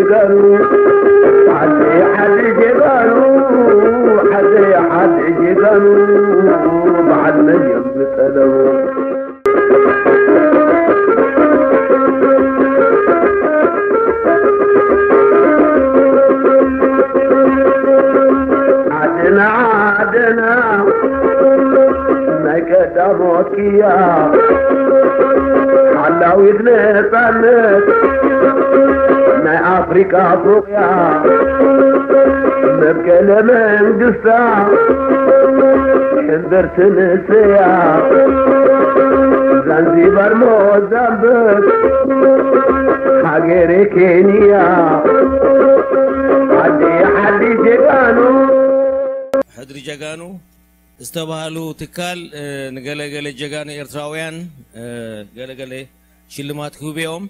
جدانو حدي حد جدانو حدي حد جدانو بعد ما يبتلو عدنا عدنا نكدا موكيا حلاويت نتانت ناي أفريقيا أفريقيا نبكي من قصة حذر تنسيا زنزبار موزمبك حقيري كينيا حدي جيغانو حدري جيغانو استبهالو تكال نقل جيغانو إرتراويان قل شلمات كوبيهم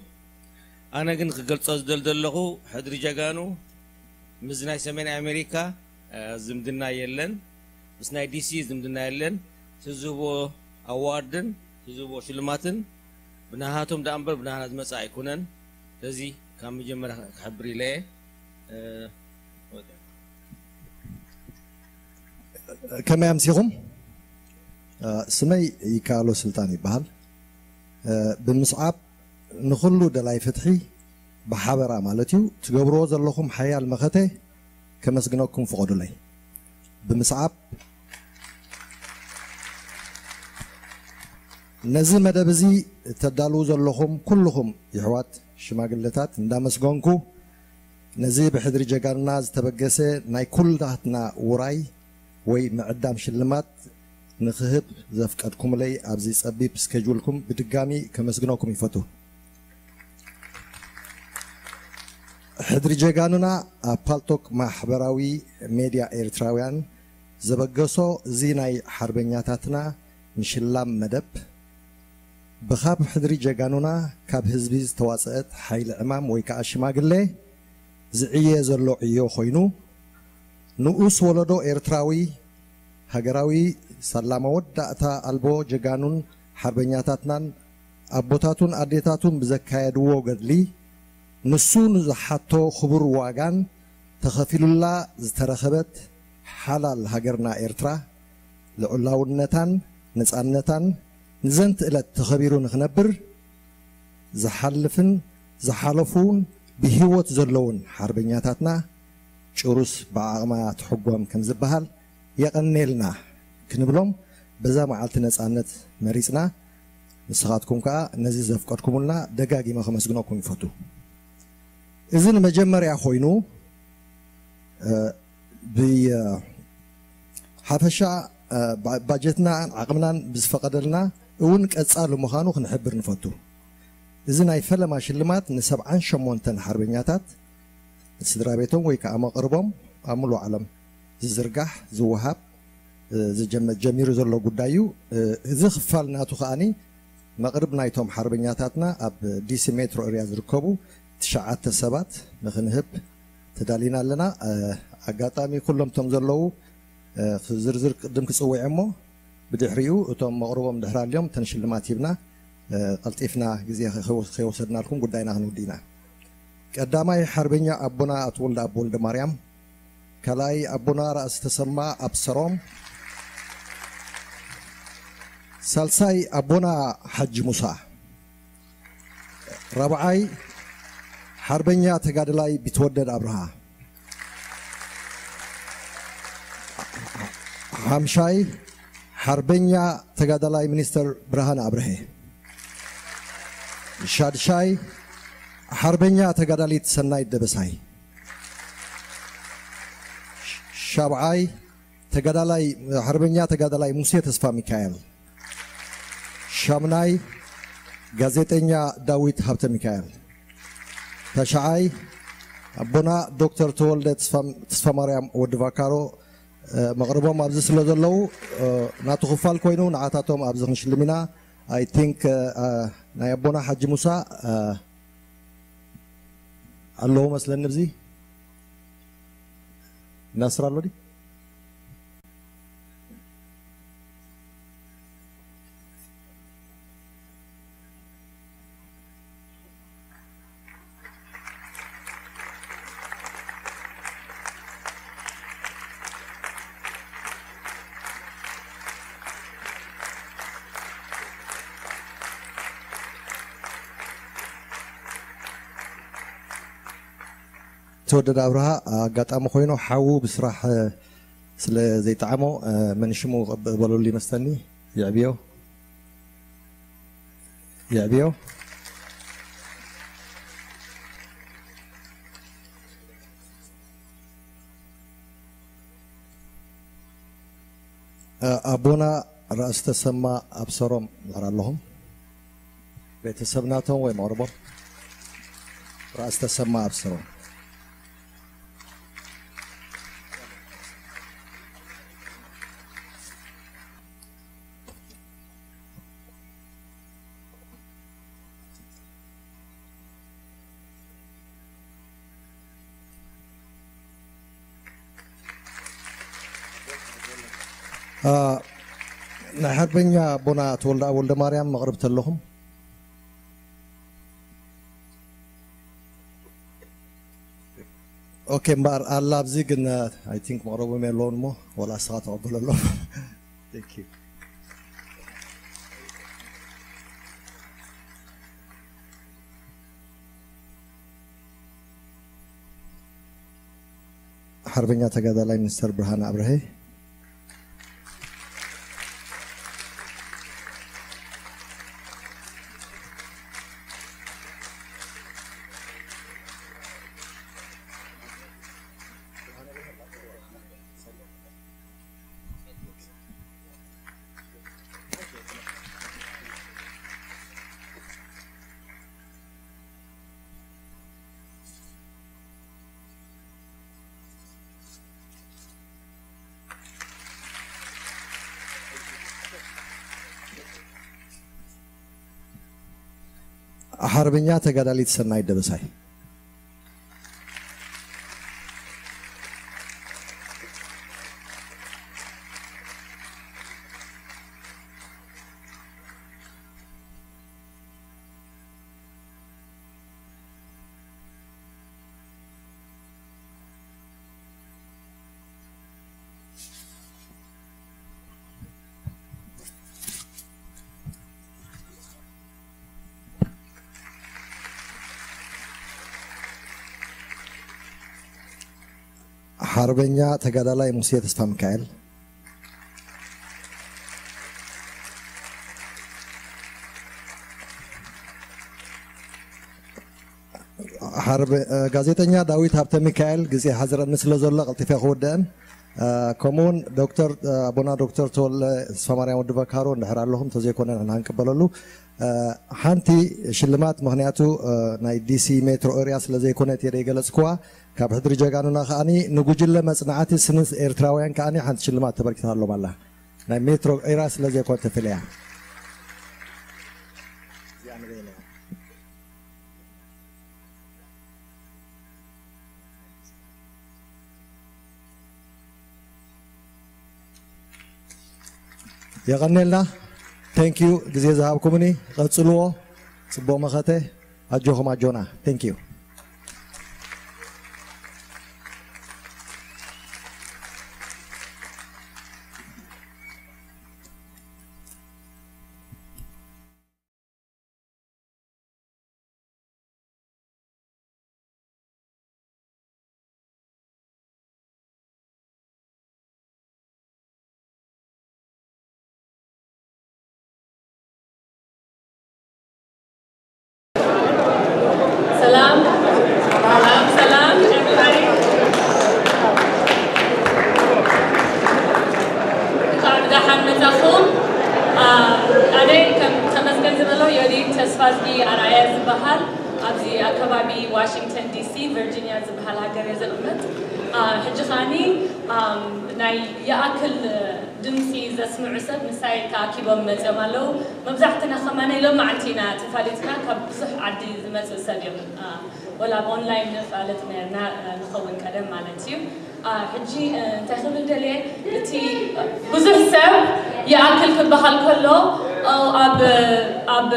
أنا كنت قلت أصدل دلخو حدري جاغانو مزناي سمين أمريكا زمدنا يلن سناي دي سي زمدنا يلن تزوبو أواردن تزوبو شلماتن بناهاتهم دا أمبر بناهات مساعي كونن تزي كان مجمع خبري ليه كما يمسيهم سمي يكالو سلطاني بحال بالمصعب نخلو دلاي فتحي بحبرا مالتيو تقبرو زلخم حياة المختي كما سقناكم فقدوا لي بمصعب نزل مدبزي تدالو زلخم كلهم يحوات شماقلتات ندام سقنكو نزي بحدري جاقار ناز تبقسي ناي كل دهتنا وراي وي معدام شلمات نخهب زفقاتكم لي ابزي صبي بسكجولكم بدقامي كما سقناكم يفتو حدري جاغانونا بالتوك مع حبراوي ميديا إريتراويان زبقسو زيناي حربنياتاتنا مشلام مدب بخاب حدري جاغانونا كاب حزبيز تواسط حيل امام ويكا شماغلي زعيه زلو عيو خوينو نؤس ولدو إريتراوي هاجراوي سلام وداتا البو جاغانون حربنياتاتنان ابوتاتون اديتاتون بزكايدو غدلي نسون زحاتو خبر واغان تخفيل الله زترخبت حلال هاجرنا إريترا لعلاونتان نصانتان نزنت الى تخبيرو نخنبر زحلفن زحالفون بهيوت زلون حربنياتاتنا ጭሩስ በአቅማ ተحጓም ከም ዝበሃል የቀነልና ክንብሎም በዛ መዓልቲ ነፃነት መሪጽና ንስኻትኩም ከዓ ነዚ ዘፍቀድኩምልና ደጋጊመ ከመስግነኩም ይፈቱ እዝን መጀመርያ ኮይኑ ብሓፈሻ ባጀትና ዓቅምናን ብዝፈቀደልና እውን ቀጻሉ ምዃኑ ክንሕብር ንፈቱ እዚ ናይ ፈለማ ሽልማት ን78 ሓርበኛታት ስድራ ቤቶም ወይ ከዓ መቅርቦም አምሉ ዓለም ዝዝርጋሕ ዝወሃብ ጀሚሩ ዘሎ ጉዳዩ እዚ ክፋል ናቱ ከኣኒ መቅርብ ናይቶም ሓርበኛታትና ኣብ ዲሲ ሜትሮ ኤርያ ዝርከቡ 9 ሰባት ንክንህብ ተዳሊና ኣለና ኣጋጣሚ ኩሎም ቶም ዘለው ዝርዝር ቅድም ክፅውዕ እሞ ብድሕሪኡ እቶም መቅርቦም ድሕራልዮም ተንሽልማት ሂብና ቀልጢፍና ግዜ ከይወሰድናልኩም ጉዳይና ክንውዲና ቀዳማይ ሓርበኛ አቡና አትወልድ አቦልደ ማርያም ከላይ አቡና ራስ ተሰማ አብሰሮም ሳልሳይ አቡና ሐጅ ሙሳ ረብዓይ ሓርበኛ ተጋድላይ ቢትወደድ አብርሃ ሓምሻይ ሓርበኛ ተጋድላይ ሚኒስተር ብርሃን አብርሄ ሻድሻይ حربنيا تقداليت سنايد دبساي شابعاي تقدالاي حربنيا تقدالاي موسى تسفا ميكائيل شامناي غازيتنيا داويت هابت ميكائيل تشعاي ابونا دكتور تولد تسفا مريم ودفاكارو مغربهم ابز سلازلو ناتو خفال كوينو نعاتاتهم ابز نشلمنا I think نا ابونا حج موسى الله مثلا نبزي نصر الله دي تودد أبرها قطعم خوينو حاو بصراح سل زي طعمو منشمو قبلوا لي مستني يعبيو أبونا رأس تسمى أبصرهم نرى لهم بيتسبناتهم ويمربو رأس تسمى أبصرهم نحربنيا بنا ولد مريم مغرب تلهم اوكي مبار الله بزيقنا I think مغرب ميلون مو ولا ساعة عبد الله thank you حربنيا تقادى لاي مستر برهان أبرهي حربنيا تقدالي تسناي دبساي حربنيا تقدالي موسيقى تسفى ميكائيل حرب غازيتنيا داويت هابت ميكائيل غزي حضرت مثل زول قلتفي خودن كومون دكتور ابونا دكتور تول سفماريا ودبكارو نحر لهم تزيكونن هنقبللو حانتي شلمات مغنياتو ناي دي سي مترو اريا ስለዘይኮነት የገለጽኩዋ ካብ ሕድሪ ጀጋኑና ኻኒ ንጉጅለ መጽናዓቲ ስንስ ኤርትራውያን ካኒ ሓንቲ ሽልማት ተበርኪታሎ ማላ ናይ ሜትሮ ኤሪያ ስለዘይኮን ተፈልያ يغنيلنا thank you ግዜ ዝሃብኩምኒ ቀጽልዎ ጽቦ መኸተ ኣጆኹም ኣጆና thank you Washington DC, Virginia زبحال هاجر يزلمت حجخاني ناي يأكل دمسي زسمع سب مساي كاكيبهم مزمالو مبزحتنا خمانة لو معتنا تفالتنا كبصح عدي زمت سبيم ولا أونلاين نفعلتنا نخون كلام مالتيو حجي تاخذ دليل تي بزح سب يأكل كبخال كله أو أب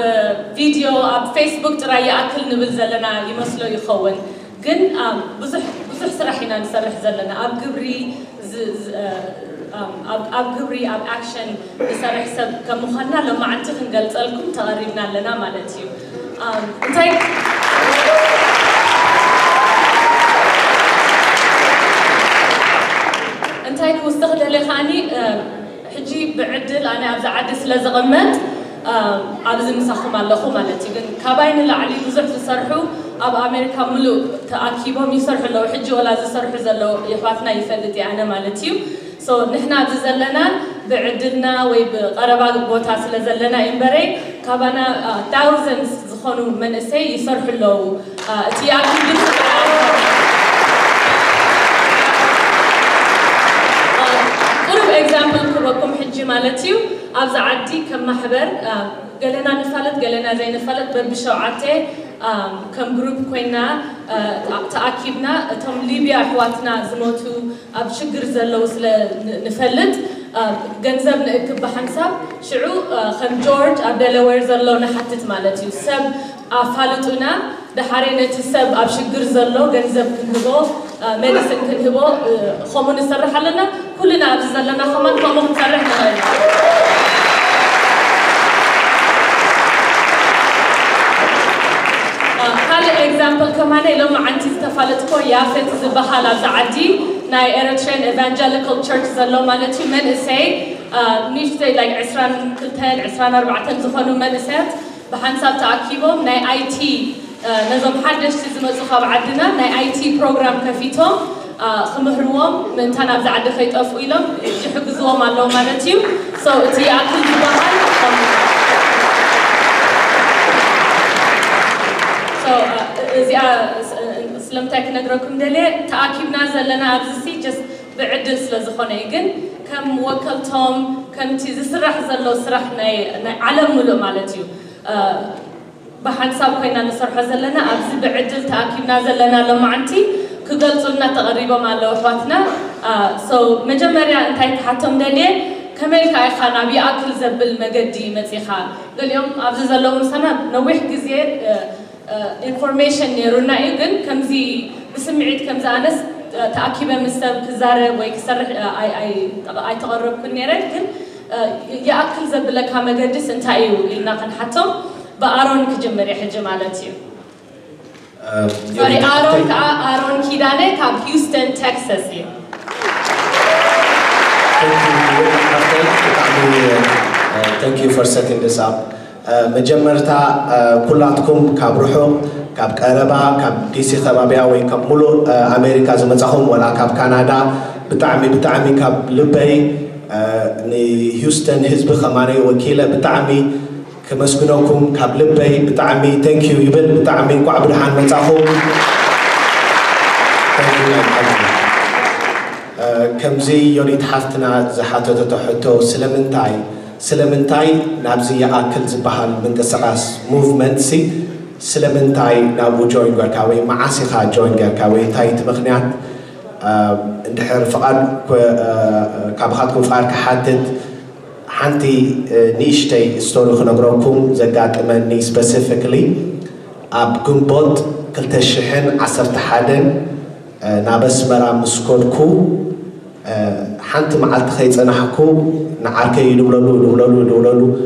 فيديو أب فيسبوك ترى يأكل نبل زلنا يمثله يخون جن بزح سرحنا نسرح زلنا أب قبري أب قبري أب أكشن نسرح سب كمخنا لما عنتخن قلت لكم تقريبنا لنا مالتيو حجي بعدل أنا أبزع عدس لزغمت أبز مسخم اللخو مالتي لكن كابين العلي بزح يصرحوا أب أمريكا ملو تأكيبهم يصرحوا لو حجي ولا يصرحوا زلوا يخافنا يفلتي أنا مالتيو so نحنا بزلنا بعدلنا وبقربا بوتاس لزلنا إمبري كابنا thousands زخونوا من السي يصرحوا لو تياكيب قرب example كبكم حجي مالتيو أبز عدي كم محبر قالنا نفلت قالنا زي نفلت بربشوعته كم جروب كوينا تأكيدنا تم ليبيا حواتنا زموتو بشجر زلوا وصل نفلت جنزب نكب بحنساب شعو خم جورج أبدلوير زلوا نحتت مالتي سب فالتونا دحرينة السب أبشجر زلوا جنزب كنهبو ميديسن كنهبو خمون يسرح لنا كلنا أبزلنا خمان خمون يسرح لنا هذا example كمان لو ما عندي استفادتكو يافت زبحة لزعدي ناي Eritrean Evangelical Church زلوا مالتي من إسي نيجي like عسران كلتين عسران 4 زخانو من إسات بحنساب تأكيبهم ناي IT نظام حدش تزمت زخاب عدنا ناي IT program كفيتهم خمهروهم من تنا بزعد خيط أفويلهم يحجزوهم على لو مالتيو so تي أكل زبحة زي سلمتك نقرأكم دليل تأكيدنا زلنا أبزسي just بعدل سلزخونه يجن كم وكلتهم كم تيز سرح زلوا سرحنا علم ملو مالتيو بحنساب كنا نسرح زلنا أبز بعدل تأكيدنا زلنا لما عنتي كقلصلنا تقريبا مع لوفاتنا so مجمريا انتي تحتم دليل كمل كاي خانا بيأكل زبل مجدي متيخا قال يوم أبز زلوا مسنا نوح جزير information نيرونا إيجن كم زي بسمعت كم زانس تأكيبا مستر كزارة ويكسر أي تقرب كنيرة لكن يأكل زبلك هم جدس أنت أيو لنا كن حتى بأرون كجمري حجمالتي. sorry أرون كيدانة كاب هيوستن تكساس يو. Thank you for setting this up. مجمرتا كلاتكم كابروحو كاب كهرباء كاب DC خبابيا وي كاب ملو أمريكا زمزهم ولا كاب كندا بتعمي كاب لبي ني هيوستن حزب خماني وكيلة بتعمي كمسكنوكم كاب لبي بتعمي thank you يبل بتعمي كعب الحان مزهم كم زي يريد حفتنا زحاتو تحتو سلمنتاي نابزي أكل زبحان من قصاص movement سي سلمنتاي نابو join قركاوي معاسخا join قركاوي تاي تبخنيات اندحر فقط كابخاتكم فقط كحدد حنتي نيشتي ستوري خنقرأكم زقات مني specifically أب قنبض كل تشحن عصر تحدن نابس مرا مسكولكو حنت معلت خيط أنا حكو نعركي يدولو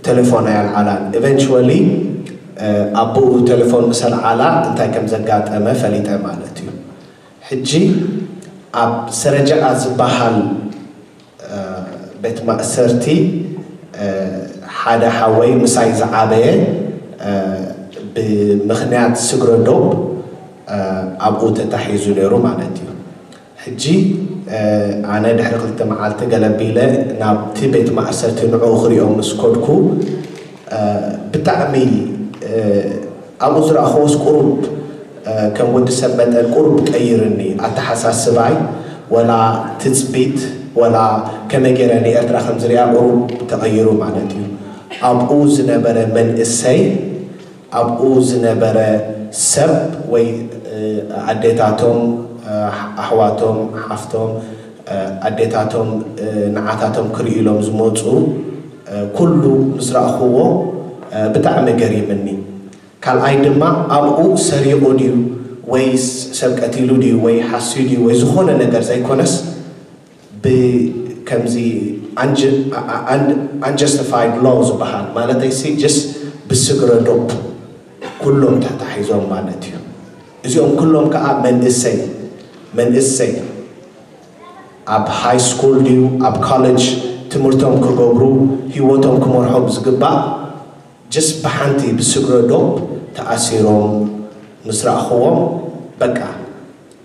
تلفون على العالم eventually أبو تلفون مثل على أنت كم زقات أما فليت أمانتي حجي أب سرجع أزبحال بيت مأسرتي حدا حوي مسايز عابية بمخنيات سجردوب أبو تتحيزو ليرو معناتي حجي أنا دحر قلت معلت قلبيله نابتي بيت مأسرتي نعوخر يوم مسكولكو بتعمي أبو زر أخوص قرب كم ود سبت القرب تغيرني أتحساس سباي ولا تثبيت ولا كما جراني أترى خمس ريال قرب تغيروا معناتي أبو زنبرة من السي أبو زنبرة سب وي عديتاتهم أحواتهم حفتهم عديتاتهم نعاتاتهم كريلهم زموتو كله مصر أخوه بتعمل قريب مني كان أيضا أبو سري أوديو ويس سبكتيلو دي وي حسيدي وي زخونة نقدر زي كونس بكمزي unjustified laws بحال مالتي سي جس بالسجر دوب كلهم تحت حيزهم مالتيهم إذن كلهم كأب من السي أب هاي سكول ديو أب كولج تمرتهم كجبرو هيوتهم كمرحب زجبا جس بحنتي بسجر دوب تأثيرهم مسرع خوهم بقى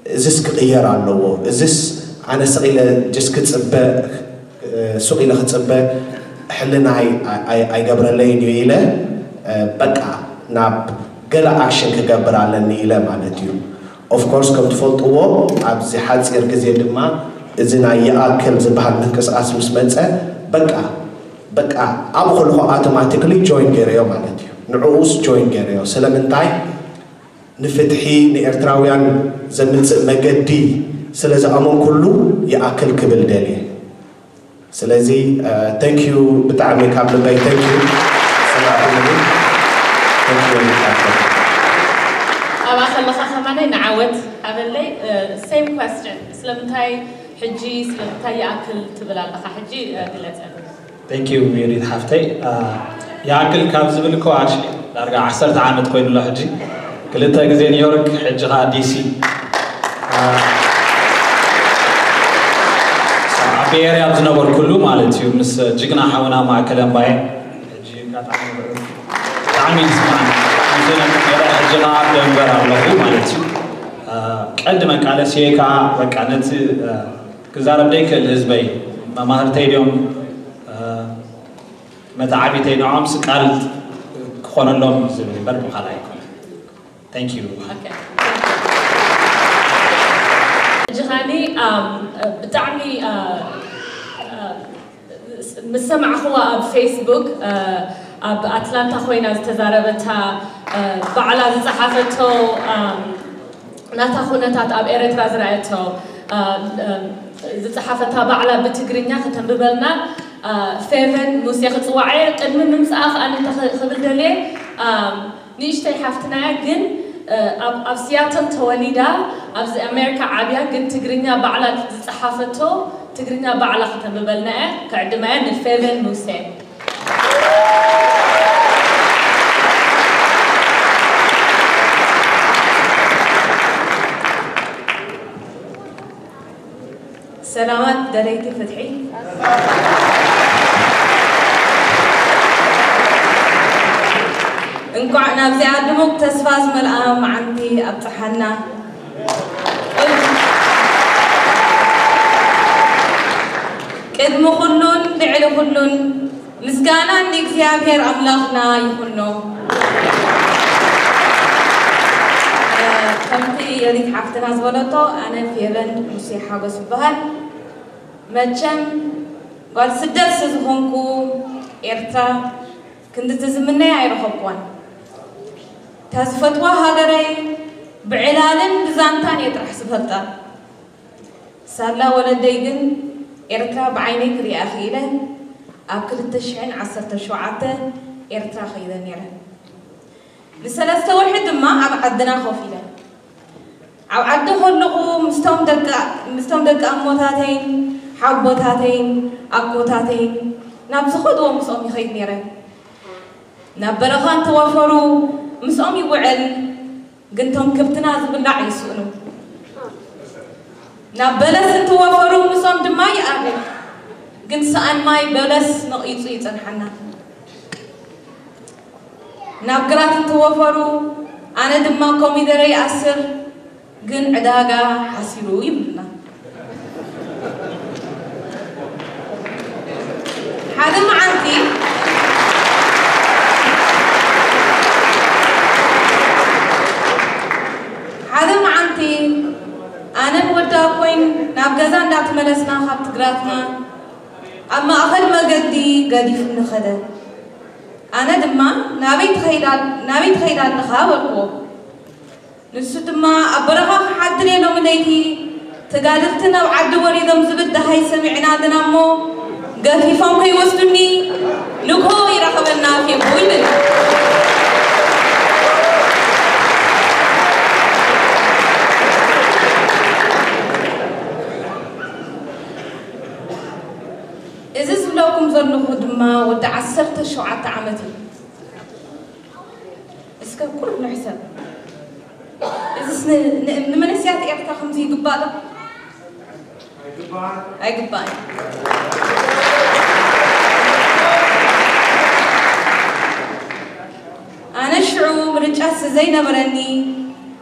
إزس كغير عنه إزس أنا سقيلة جس كتسبة سقيلة كتسبة حلنا أي جبر لين يله بقى ناب قلا أكشن كجبر على النيلة معناتيو of course كم تفضل هو أبزي حد سير كزير دما إذا يأكل زبحان نكس أسمس منسى بقى أبو خلقه automatically join جريو معناتيو نعوس join جريو سلامنتاي نفتحي نإرتراويان زمنس مجدي سلازي أمون كله يأكل كبل دالي سلازي thank you بتعمي كابل باي thank you thank you أبا خلصا خماني نعود أبلي same question سلامتاي حجي سلامتاي يأكل تبلا لخا حجي قلت thank you ميريد حفتي يأكل كابز بالكو عشي لارجع 10 عام تكون له حجي كلتا جزء نيويورك حجها دي سي عبيري أبزنا بركلو مالتي ومس جينا حونا مع كلام باي حجي تعمل سمعنا مثلا حجها دنبر الله مالتي قد ما قال سيكا وكانت كزارب ديك الحزبي ما مهرتي اليوم متعبيتي نعم سقالت خون لهم زبلي برب خلايكم thank you okay جهاني بتعني مسمع أخوة بفيسبوك بأتلانتا خوينا استزاربتها بعلا صحافته ناتا خونتات أب إريترا زرعته صحافتها بعلا بتجرينيا ختم ببلنا فيفن موسيقى صواعي قد من مساخ أنا تخبل دلي نيشتي حفتنا جن أب سياتل توليدا أب أمريكا عابيا جن تجرينيا بعلا صحافته تجرينيا بعلا ختم ببلنا كعدما الفيفن موسيقى سلامات دريتي فتحي انكو عنا بزي عدموك تسفاز ملقام عندي أبتحنا كدمو خلون لعلو خلون مسكانا انك زيابير أملاخنا يخلو كمتي يريد حفتنا زبلتو أنا في يبن مسيحة بسبهن مجم قال سدد سزهونكو إرتا كنت تزمنا يعرفكوان تزفتوا هاجري بعلالن بزانتان يطرح سبهتا سالا ولديجن إرتا بعينك رياخيله أكل التشعين 10 إرتا خيدا يره لسلاسة واحد ما عبعدنا خوفيله عبعده هلقو مستمدق أموتاتين حبوتاتين أقوتاتين نابسخدوا مسؤوم يخيد نيره نابرغان توفروا مسؤوم يوعل قنتهم كبتنا زبلع يسؤنوا نابلس توفروا مسؤوم دماء يقابل قنت سأن ماي بلس نقيت انحنا نابقرات توفروا أنا دما كومي دري أسر قن عداقا حسيرو يبلنا هذا معنتي أنا بودا كوين نابغزان دات ملسنا خاب تقراتنا أما أخذ ما قدي في النخدة أنا دما نابي تخيلات نخاولكو نسو دما أبرغا حد ليلو منيتي تقالفتنا وعد وريدم زبد هاي سمعنا دنامو قافي فهم كي وستني نكو يرخبنا في بويلن لكم ظنوا خدمة وتعسرت شعات عمتي اسكا كل نحسب إذا نما نسيات إعطا 50 قبالة أيقبان أنا شعوب رجعت زينة برني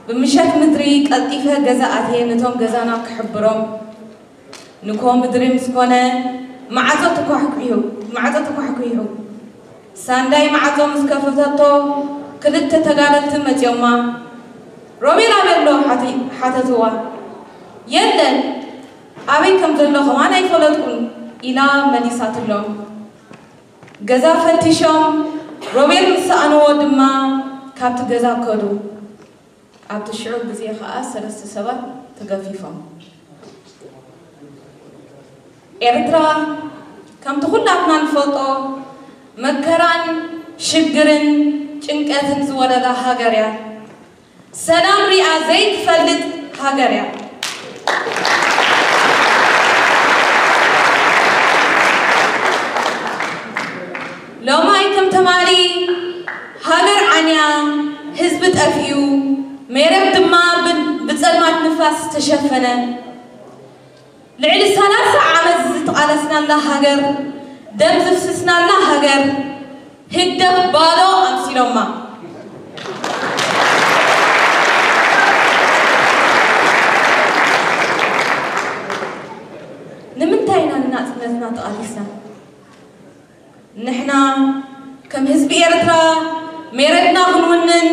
بمشات مدري قطيفة جزاءاتي نتوم جزانا كحبرم نكون مدري مسكونة معزة تكوحكيهو سانداي معزة مسكفتاتو كلت تتقالت تمت يوما روبي رابيلو حاتتوا يدن أبي كم تلوهم أنا يفلتكم إلى مليسات اللوم جزا فتشوم روبيل مسأنو دما كابت جزا كدو عبد الشعوب بزي خاص سلسة سبا تقفيفهم إرترا كم تقول لنا الفوتو مكران شجرن جنكاتن زوالة هاجريا سلام ريا زيت فلت هاجريا لو ما يكم تماري هاجر عنيا حزبت أفيو ميرب دما بتسلمات نفاس تشفنا لعل ثلاثة عام زت قالسنا الله هاجر دم زفسسنا الله هاجر هدف بالو أمسيلوما نمنتاينا الناس نزنا تقاليسنا نحنا كم حزب إيرترا ميردنا غنونن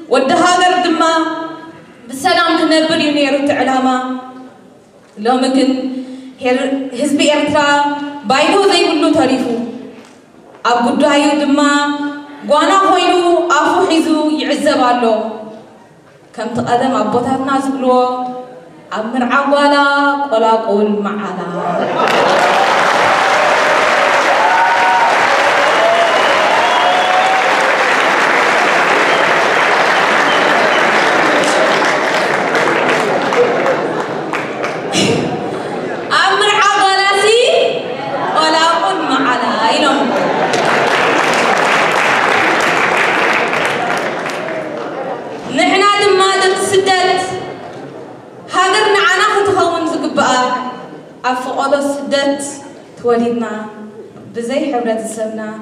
ودهاجر دما بالسلام كنبر ينيرو تعلاما لو ممكن حزب إيرترا بايدو زي كله تعرفوا أبغى دايو دما قانا خوينو أفو حيزو يعزب على كم تقدم أبوتها الناس بلو أمر عوالا ولا قول معانا أفقد السدات تولدنا بزي حبرة السبنا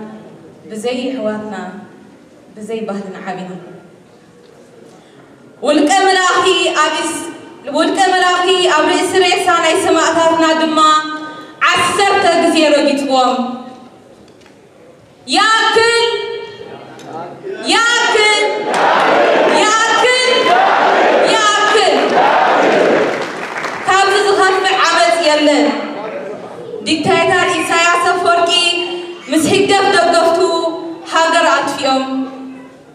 بزي حواتنا بزي بهدنا عابنا والكمل أخي أبرئ سريسانا يسمعتنا دما عسرت جزيرة جتوم ياكل يلن ديكتاتور إساياس أفوركي مسحدف دقفتو هاجر أطفيهم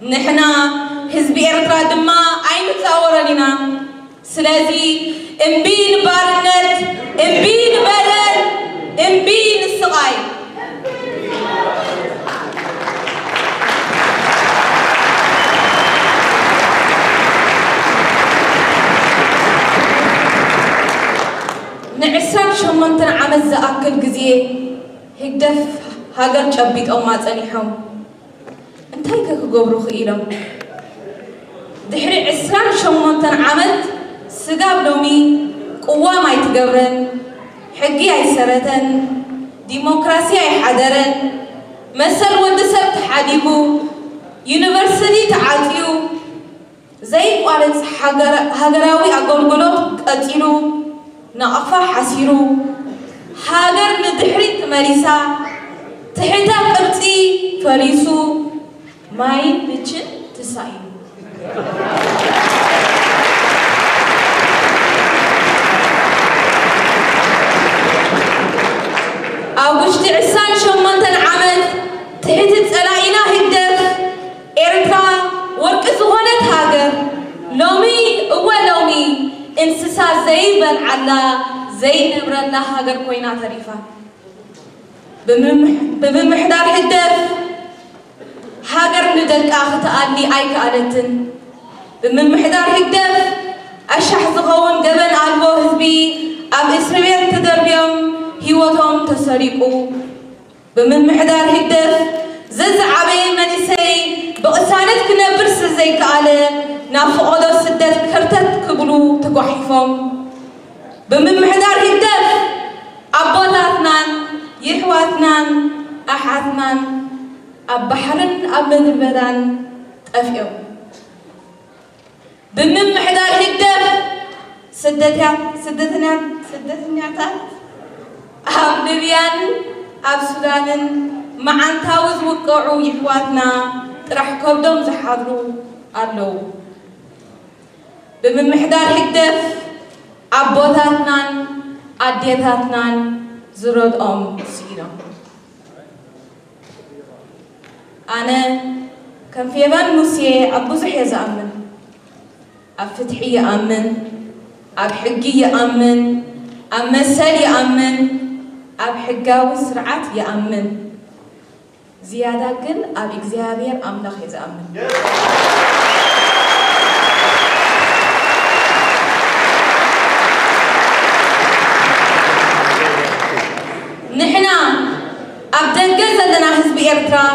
نحنا حزب إرترا دما أين تصور لنا سلازي إمبين بارنت إمبين بدل إمبين الصغاي نعسان شمنتن عمل زأكل جزية هكدف هاجر شبيت أو ما تانيهم انتهي كجبرو خيرهم دحري عسان شمنتن عمل سجاب لومي قوة ما يتجبرن حقي عسرتن ديمقراطية حضرن مثل ودسب تحديبو يونيفرسيتي تعاتيو زي قالت هاجراوي أقولقلوب قتيلو نقفا حسيرو هاجر ندحريت مريسا تحتا قرطي فريسو ماي نچن تسايو أوشت عسان شمنتن عمد تحت تسألائنا هدف إرترا ورقص هونت هاجر لومي انسسا زي بلعلا زي نبرلا هاجر كوينا تريفا بمحدار هدف هاجر ندلك آخت آلي أي كالتن بمحدار هدف أشح زغون قبل آلبو هزبي أب إسرائيل تدربيهم هيوتهم تسريقو بمحدار هدف زز عبي منسي بقسانت كنبرس زي كالة نافقود السدات كرتت كبلو تقوحيفهم بمحدار هدف أبواتنا يحواتنا أحاتنا أبحرن أبد بدن أفيو بمن محدار هدف سدتنا أب ليبيان أب سودان معن تاوز وقعوا يحواتنا راح كبدهم زحضروا أرلو بمن محدار هدف أبواتنا أديتاتنا زرود سينا أنا كان في بان موسى أبو زحية زأمن أب فتحي يأمن أب حقي يأمن أب مسال يأمن أب حقاوي سرعات يأمن زيادة كن أب إكزيابير أملاخ يزأمن نحنا أبدأ لنا حزب إرترا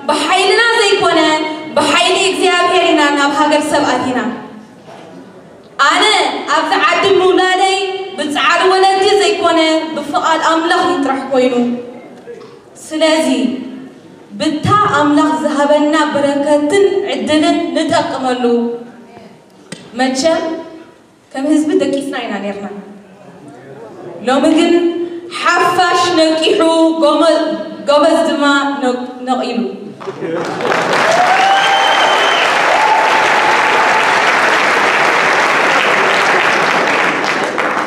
بحيلنا زي كنا بحيل إكزيابيرنا نبهاجر سبعتنا أنا أبدأ عدم ولادي بتعال ولدي زي كنا بفقال أملاخ يطرح كوينو سلازي بتا أملاخ ذهبنا بركة عدلن نتأقملو متشا كم حزب دكيسنا ينانيرنا لو ممكن حفاش نكيحو قبض دما نقيلو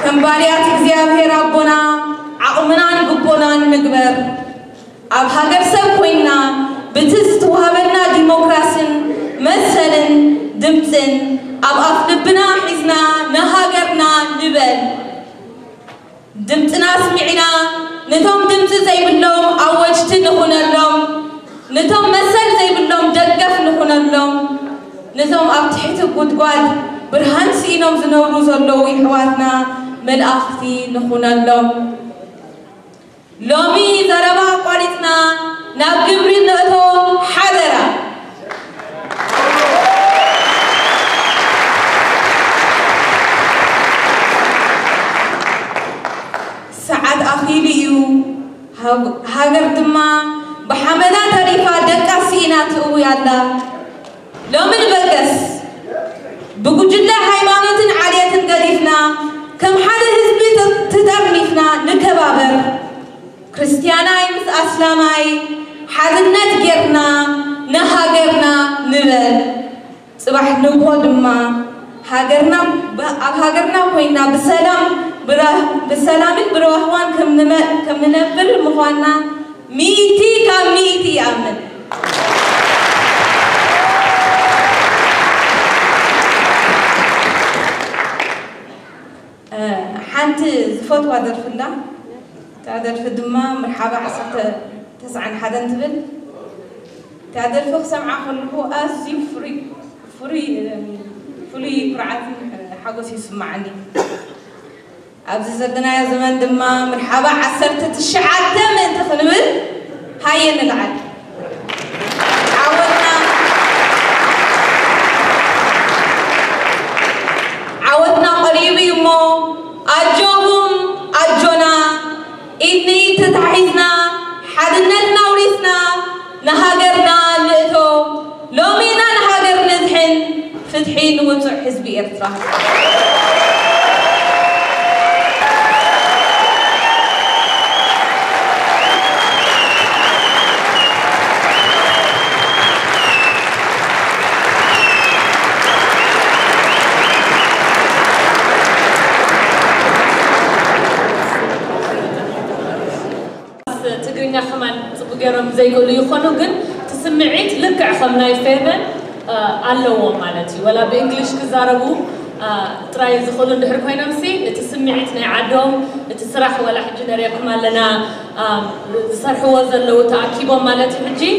كم باريات إكزيابير ربنا عقمنا نقبونا نقبر أب هاجر سبوينا بتستوهبنا ديمقراسن مثلا دمتن أب أفلبنا حزنا نهاجرنا نبل دمتنا سمعنا نتوم دمت زي باللوم أوجت نخون اللوم نتوم مثل زي باللوم دقف نخون اللوم نتوم أبتحت قدقال برهان سينوم زنورو زلوي حواتنا من أختي نخون اللوم لومي زربا قوالتنا ناب قبرين نأتو حذرا سعد أخي ليو هاجر دما بحملة تريفا دكا سينا تقوي الله لو من بقس بوجود حيوانات عالية قريفنا كم حدا حزبي تدرنيفنا نكبابر كريستياناي مس أسلاماي حدنت جرنا نهاجرنا نبل صباح نقود ما هاجرنا وينا بسلام بروحوان كم ننبر مخوانا ميتي آمن حانت زفوت وادر فلا تعدل في الدماء مرحبا عصرت تسعن حدا تبل تعدل في سمعة خلقه أسي فري قرعة حقوس يسمعني أبز زدنا يا زمان دماء مرحبا عصرت تشعات تمن تخنبل هاي نلعب عودنا قريبي مو أجوهم أجونا إني تتعيزنا حدنتنا ورثنا نهاجرنا لقيتو لومينا نهاجر نزحن فتحين وطع حزب إرترا كمان بقرم زي يقولوا يخونوا جن تسمعيت لك خمنا يفهمن علوهم مالتي ولا بإنجليش كزاربو تراي يدخلون دحر كوينا مسي تسمعيت نعدهم تسرح ولا حج نريكم لنا سرحوا زلوا تأكيبهم مالتي حجي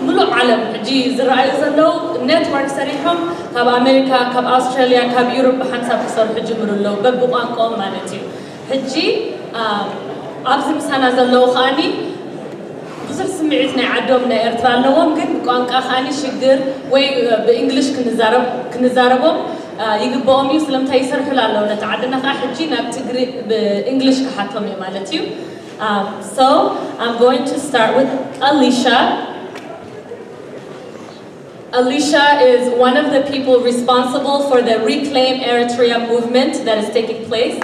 ملو علم حجي زرعي زلوا نتورك سريحهم كاب أمريكا كاب أستراليا كاب يوروب بحنساب كسر حجي مرلو ببقانكم مالتي حجي أبزم سنة زلوا خاني بصير سمعتنا عدوم إرترا لهم قد بقانك خاني شجر وي بإنجليش كنزاربهم يقبهم يسلم تيسر حلالو نتعدنا حجي نبتقري بإنجليش كحاتهم مالتيو. So I'm going to start with Alicia. Alicia is one of the people responsible for the Reclaim Eritrea movement that is taking place.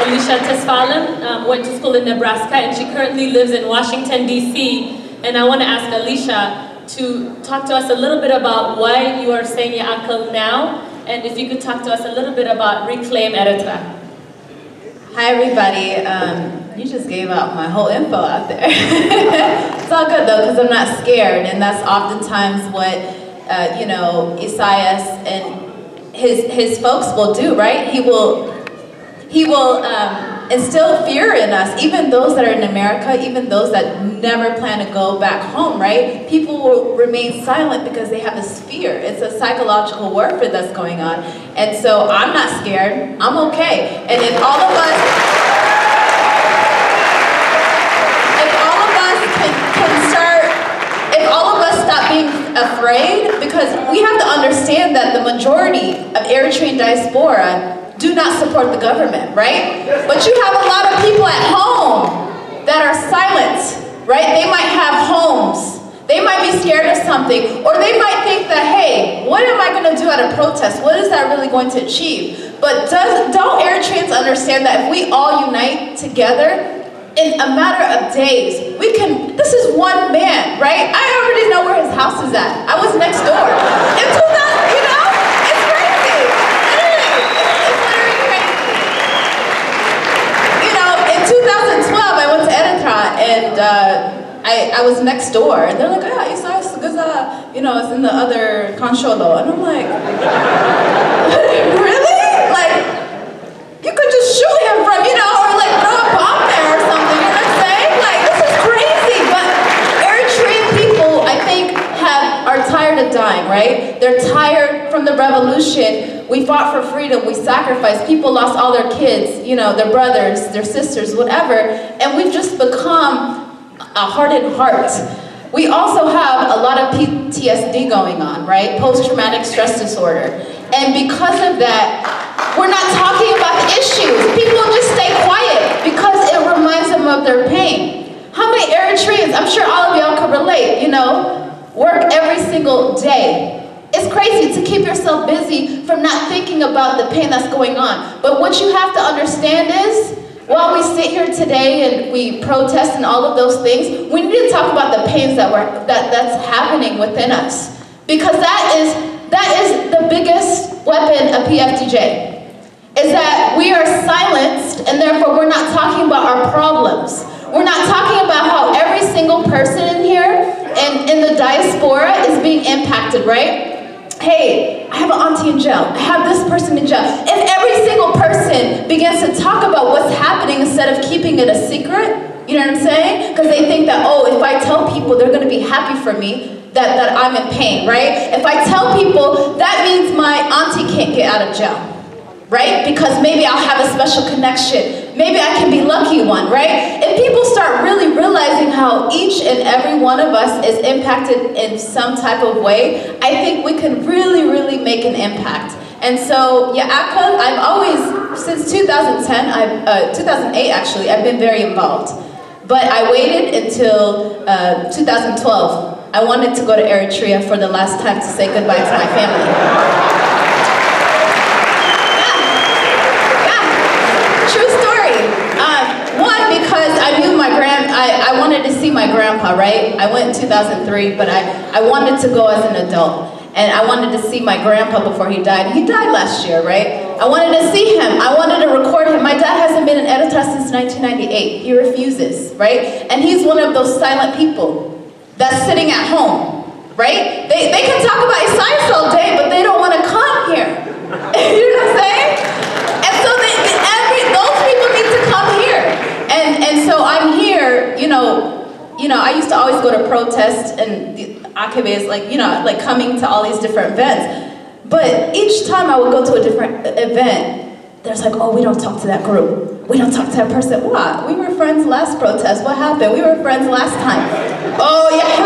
Alicia Tesfalem went to school in Nebraska and she currently lives in Washington, DC. And I want to ask Alicia to talk to us a little bit about why you are saying Ya'akal now, and if you could talk to us a little bit about Reclaim Eritra. Hi everybody, you just gave out my whole info out there. It's all good though, because I'm not scared, and that's oftentimes what, you know, Isaias and his folks will do, right? He will instill fear in us, even those that are in America, even those that never plan to go back home, right? People will remain silent because they have this fear. It's a psychological warfare that's going on. And so I'm not scared, I'm okay. And if all of us stop being afraid, because we have to understand that the majority of Eritrean diaspora do not support the government, right? But you have a lot of people at home that are silent, right? They might have homes. They might be scared of something, or they might think that, hey, what am I going to do at a protest? What is that really going to achieve? But don't Eritreans understand that if we all unite together, in a matter of days, we can, this is one man, right? I already know where his house is at. I was next door. In 2000, you know, it's crazy. It's literally crazy. You know, in 2012, I went to Eritra, and I was next door, and they're like, yeah, Isaias, you know, it's in the other consholo. And I'm like, really? Like, you could just shoot him from, you know, or like throw a bomb there or something, you know what I'm saying? Like, this is crazy, but Eritrean people, I think, are tired of dying, right? They're tired from the revolution. We fought for freedom, we sacrificed, people lost all their kids, you know, their brothers, their sisters, whatever, and we've just become a hardened heart. We also have a lot of PTSD going on, right? Post-traumatic stress disorder. And because of that, we're not talking about the issues. People just stay quiet because it reminds them of their pain. How many Eritreans, I'm sure all of y'all can relate, you know, work every single day. It's crazy to keep yourself busy from not thinking about the pain that's going on. But what you have to understand is, while we sit here today and we protest and all of those things, we need to talk about the pains that's happening within us. Because that is the biggest weapon of PFDJ. Is that we are silenced, and therefore we're not talking about our problems. We're not talking about how every single person in here and in the diaspora is being impacted, right? Hey, I have an auntie in jail. I have this person in jail. If every single person begins to talk about what's happening instead of keeping it a secret, you know what I'm saying? Because they think that, oh, if I tell people, they're going to be happy for me, that I'm in pain, right? If I tell people, that means my auntie can't get out of jail. Right? Because maybe I'll have a special connection. Maybe I can be lucky one, right? If people start really realizing how each and every one of us is impacted in some type of way, I think we can really, really make an impact. And so, Ya'akal, I've always, since 2008 actually, I've been very involved. But I waited until 2012. I wanted to go to Eritrea for the last time to say goodbye to my family. I wanted to see my grandpa, right? I went in 2003, but I wanted to go as an adult. And I wanted to see my grandpa before he died. He died last year, right? I wanted to see him. I wanted to record him. My dad hasn't been in Eritra since 1998. He refuses, right? And he's one of those silent people that's sitting at home, right? They can talk about Isaias all day, but they don't want to come here. You know what I'm saying? And so those people need to come here. And so I'm here, you know, I used to always go to protests, and the Akabe is like, you know, like coming to all these different events. But each time I would go to a different event, there's like, oh, we don't talk to that group. We don't talk to that person. What? We were friends last protest. What happened? We were friends last time. Oh, yeah,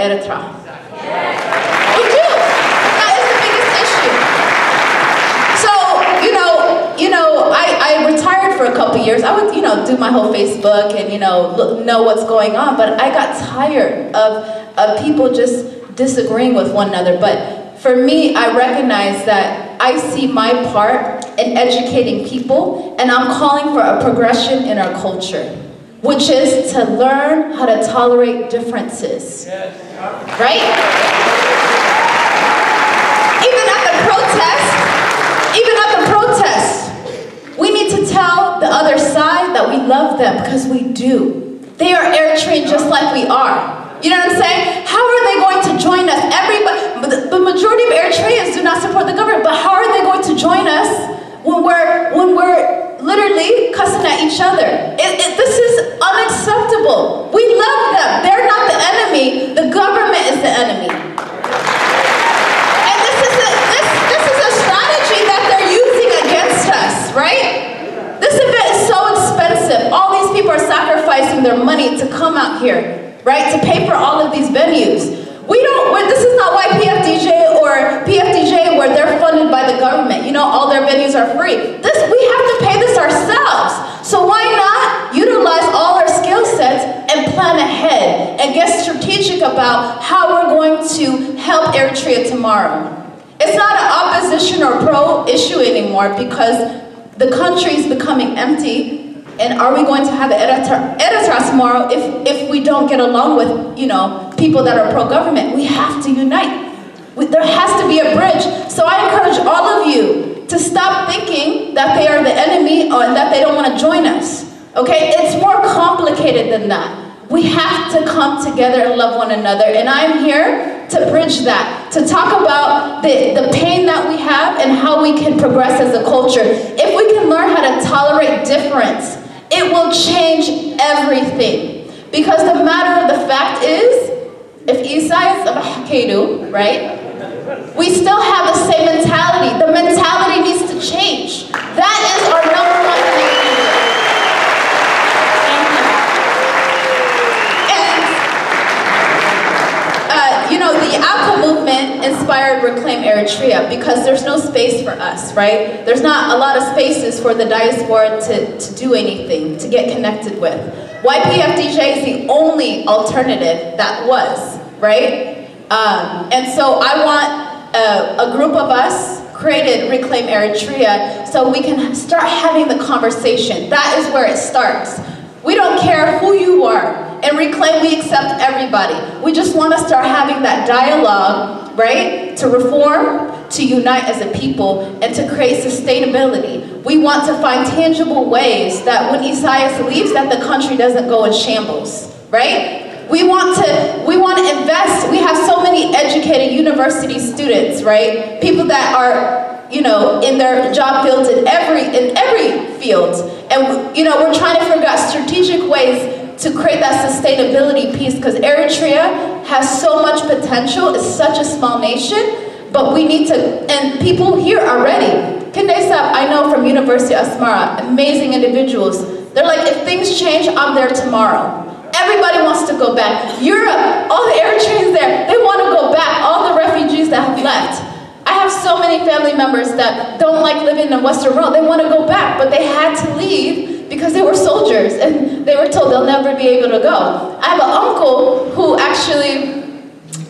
Eritra. We do. That is the biggest issue. So, I retired for a couple years. I would, do my whole Facebook and, know what's going on. But I got tired of people just disagreeing with one another. But for me, I recognize that I see my part in educating people, and I'm calling for a progression in our culture, which is to learn how to tolerate differences. Right? Even at the protest, we need to tell the other side that we love them, because we do. They are Eritrean just like we are. You know what I'm saying? How are they going to join us? The majority of Eritreans do not support the government, but how are they going to join us when we're literally cussing at each other? This is unacceptable. We love them. They're not the enemy. The government is the enemy. And this is a strategy that they're using against us, right? This event is so expensive. All these people are sacrificing their money to come out here, right? To pay for all of these venues. This is not why PFDJ, where they're funded by the government. All their venues are free. We have to pay this ourselves. So why not utilize all our skill sets and plan ahead and get strategic about how we're going to help Eritrea tomorrow? It's not an opposition or pro issue anymore, because the country is becoming empty. And are we going to have Eritra tomorrow if we don't get along with, people that are pro-government? We have to unite. There has to be a bridge. So I encourage all of you to stop thinking that they are the enemy or that they don't want to join us. Okay? It's more complicated than that. We have to come together and love one another. And I'm here to bridge that, to talk about the pain that we have and how we can progress as a culture. If we can learn how to tolerate difference, it will change everything. Because the matter of the fact is, if Isaiah is a Hakedu, right? We still have the same mentality. The mentality needs to change. That is our number one thing. And, the APCA movement inspired Reclaim Eritrea, because there's no space for us, right? There's not a lot of spaces for the diaspora to do anything, to get connected with. YPFDJ is the only alternative that was, right? And so I want a group of us created Reclaim Eritrea so we can start having the conversation. That is where it starts. We don't care who you are. And Reclaim, we accept everybody. We just want to start having that dialogue, right? To reform, to unite as a people, and to create sustainability. We want to find tangible ways that when Isaiah leaves, that the country doesn't go in shambles, right? We want to invest. We have so many educated university students, right? People that are, in their job fields in every field. And, we're trying to figure out strategic ways to create that sustainability piece, because Eritrea has so much potential. It's such a small nation, but we need to, and people here are ready. Kendesab, I know from University of Asmara, amazing individuals. They're like, if things change, I'm there tomorrow. Everybody wants to go back. Europe, all the Eritreans there, they want to go back. All the refugees that have left. I have so many family members that don't like living in Western world. They want to go back, but they had to leave because they were soldiers and they were told they'll never be able to go. I have an uncle who actually,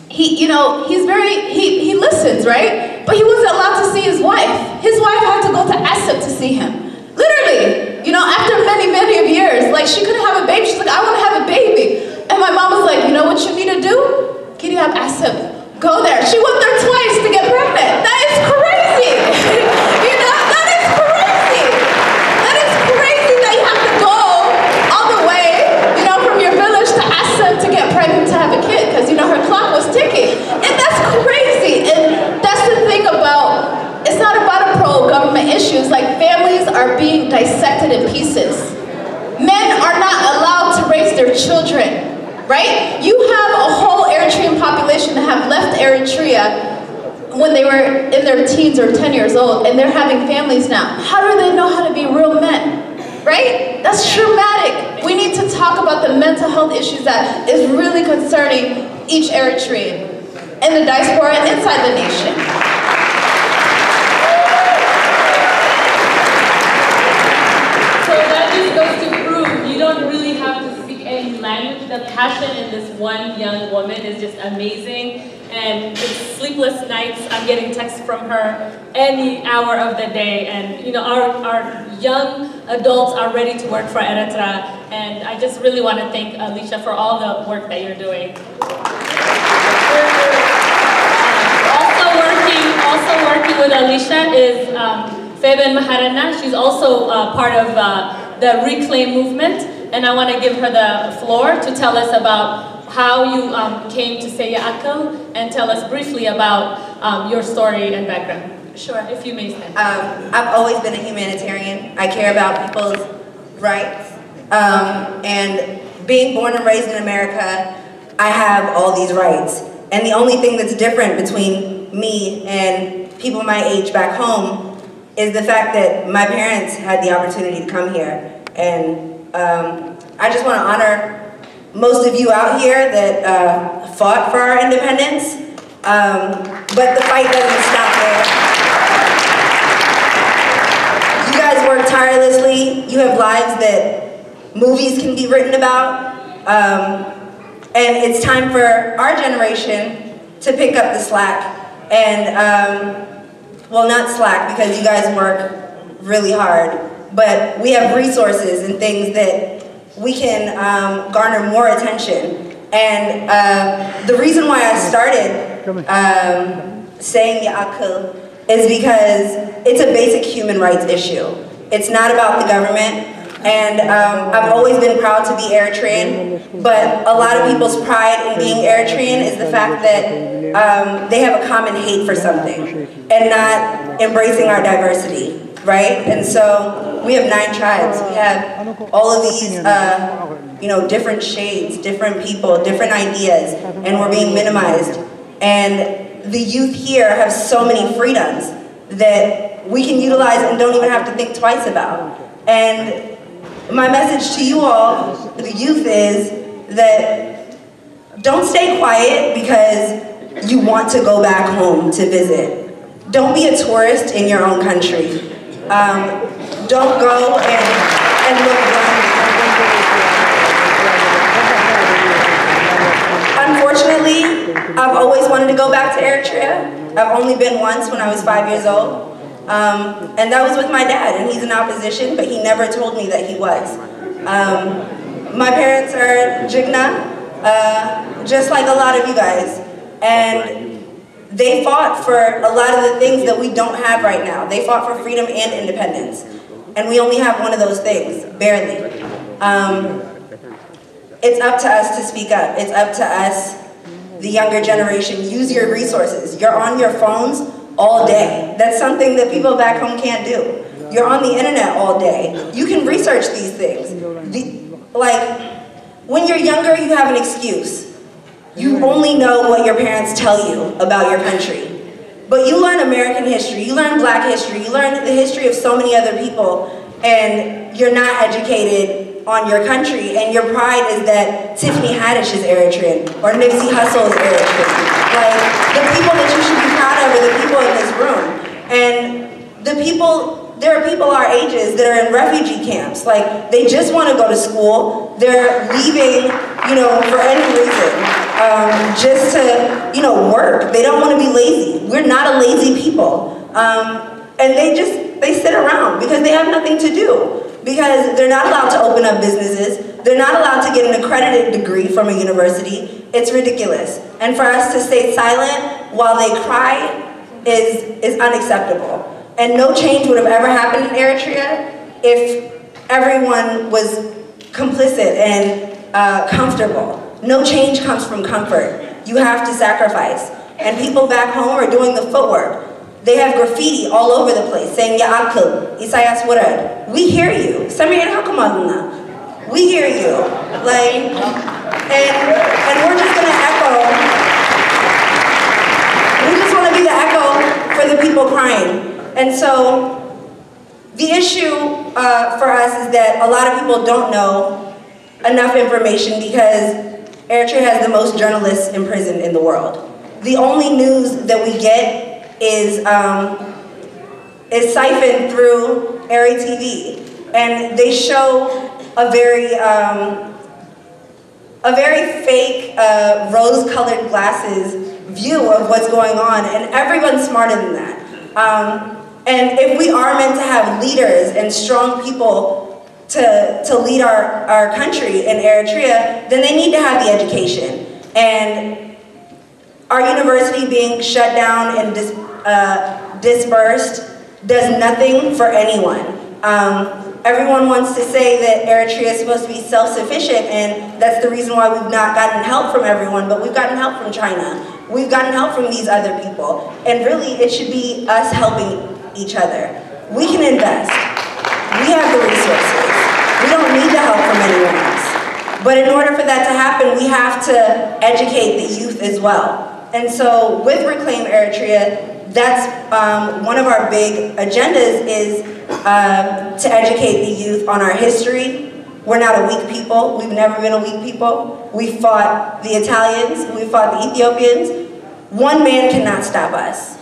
he listens, right? But he wasn't allowed to see his wife. His wife had to go to Asip to see him. Literally, after many, many of years, like she couldn't have a baby. She's like, I want to have a baby. And my mom was like, you know what you need to do? Can you have Asip? Go there. She went there twice to get pregnant. That is crazy. That is crazy. That is crazy that you have to go all the way, from your village to Asip to get pregnant to have a kid, because, her clock was ticking. And that's crazy. And that's the thing about, it's not about a pro-government issue. It's like families are being dissected in pieces. Men are not allowed to raise their children. Right? You have a whole Eritrean population that have left Eritrea when they were in their teens or 10 years old, and they're having families now. How do they know how to be real men? Right? That's traumatic. We need to talk about the mental health issues that is really concerning each Eritrean in the diaspora and inside the nation. So that just goes to prove you don't really have to speak any language. The passion in this one young woman is just amazing. And it's sleepless nights. I'm getting texts from her any hour of the day. And you know, our young adults are ready to work for Eritra. And I just really want to thank Alicia for all the work that you're doing. Also working with Alicia is Feben Maharana. She's also part of the Reclaim movement. And I want to give her the floor to tell us about how you came to say Ya'akal and tell us briefly about your story and background. Sure, if you may stand. I've always been a humanitarian. I care about people's rights. And being born and raised in America, I have all these rights. And the only thing that's different between me and people my age back home is the fact that my parents had the opportunity to come here. And I just want to honor most of you out here that fought for our independence, but the fight doesn't stop there. You guys work tirelessly. You have lives that movies can be written about, and it's time for our generation to pick up the slack. And, well, not slack because you guys work really hard, but we have resources and things that we can garner more attention. And the reason why I started saying Ya'akal is because it's a basic human rights issue. It's not about the government. And I've always been proud to be Eritrean, but a lot of people's pride in being Eritrean is the fact that they have a common hate for something and not embracing our diversity. Right? And so we have 9 tribes. We have all of these, you know, different shades, different people, different ideas, and we're being minimized. And the youth here have so many freedoms that we can utilize and don't even have to think twice about. And my message to you all, the youth, is that don't stay quiet because you want to go back home to visit. Don't be a tourist in your own country. Don't go and look around. Unfortunately, I've always wanted to go back to Eritrea. I've only been once when I was 5 years old. And that was with my dad, and he's in opposition, but he never told me that he was. My parents are Jigna, just like a lot of you guys. And they fought for a lot of the things that we don't have right now. They fought for freedom and independence. And we only have one of those things, barely. It's up to us to speak up. It's up to us, the younger generation. Use your resources. You're on your phones all day. That's something that people back home can't do. You're on the internet all day. You can research these things. Like, when you're younger, you have an excuse. You only know what your parents tell you about your country. But you learn American history, you learn Black history, you learn the history of so many other people, and you're not educated on your country, and your pride is that Tiffany Haddish is Eritrean, or Nipsey Hussle is Eritrean. Like, the people that you should be proud of are the people in this room. And there are people our ages that are in refugee camps. Like, they just want to go to school. They're leaving, you know, for any reason, just to, you know, work. They don't want to be lazy. We're not a lazy people. And they sit around because they have nothing to do. Because they're not allowed to open up businesses. They're not allowed to get an accredited degree from a university. It's ridiculous. And for us to stay silent while they cry is unacceptable. And no change would have ever happened in Eritrea if everyone was complicit and comfortable. No change comes from comfort. You have to sacrifice. And people back home are doing the footwork. They have graffiti all over the place saying, Ya'akal, Isaias Wurad. We hear you. Samir Hakumaduna. We hear you. Like, and we're just gonna echo. We just wanna be the echo for the people crying. And so, the issue for us is that a lot of people don't know enough information because Eritrea has the most journalists imprisoned in the world. The only news that we get is siphoned through Eri TV, and they show a very fake, rose-colored glasses view of what's going on, and everyone's smarter than that. And if we are meant to have leaders and strong people to lead our country in Eritrea, then they need to have the education. And our university being shut down and dispersed does nothing for anyone. Everyone wants to say that Eritrea is supposed to be self-sufficient, and that's the reason why we've not gotten help from everyone, but we've gotten help from China. We've gotten help from these other people. And really, it should be us helping each other. We can invest. We have the resources. We don't need the help from anyone else. But in order for that to happen, we have to educate the youth as well. And so with Reclaim Eritrea, that's one of our big agendas is to educate the youth on our history. We're not a weak people. We've never been a weak people. We fought the Italians. We fought the Ethiopians. One man cannot stop us.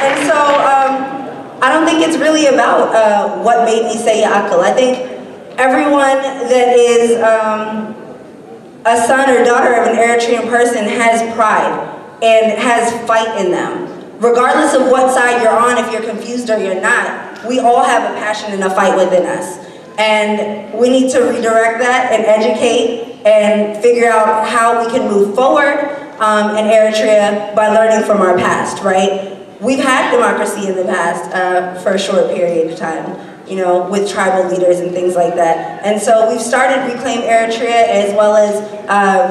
And so I don't think it's really about what made me say Ya'akal. I think everyone that is a son or daughter of an Eritrean person has pride and has fight in them. Regardless of what side you're on, if you're confused or you're not, we all have a passion and a fight within us. And we need to redirect that and educate and figure out how we can move forward in Eritrea by learning from our past, right? We've had democracy in the past for a short period of time, you know, with tribal leaders and things like that. And so we've started Reclaim Eritrea as well as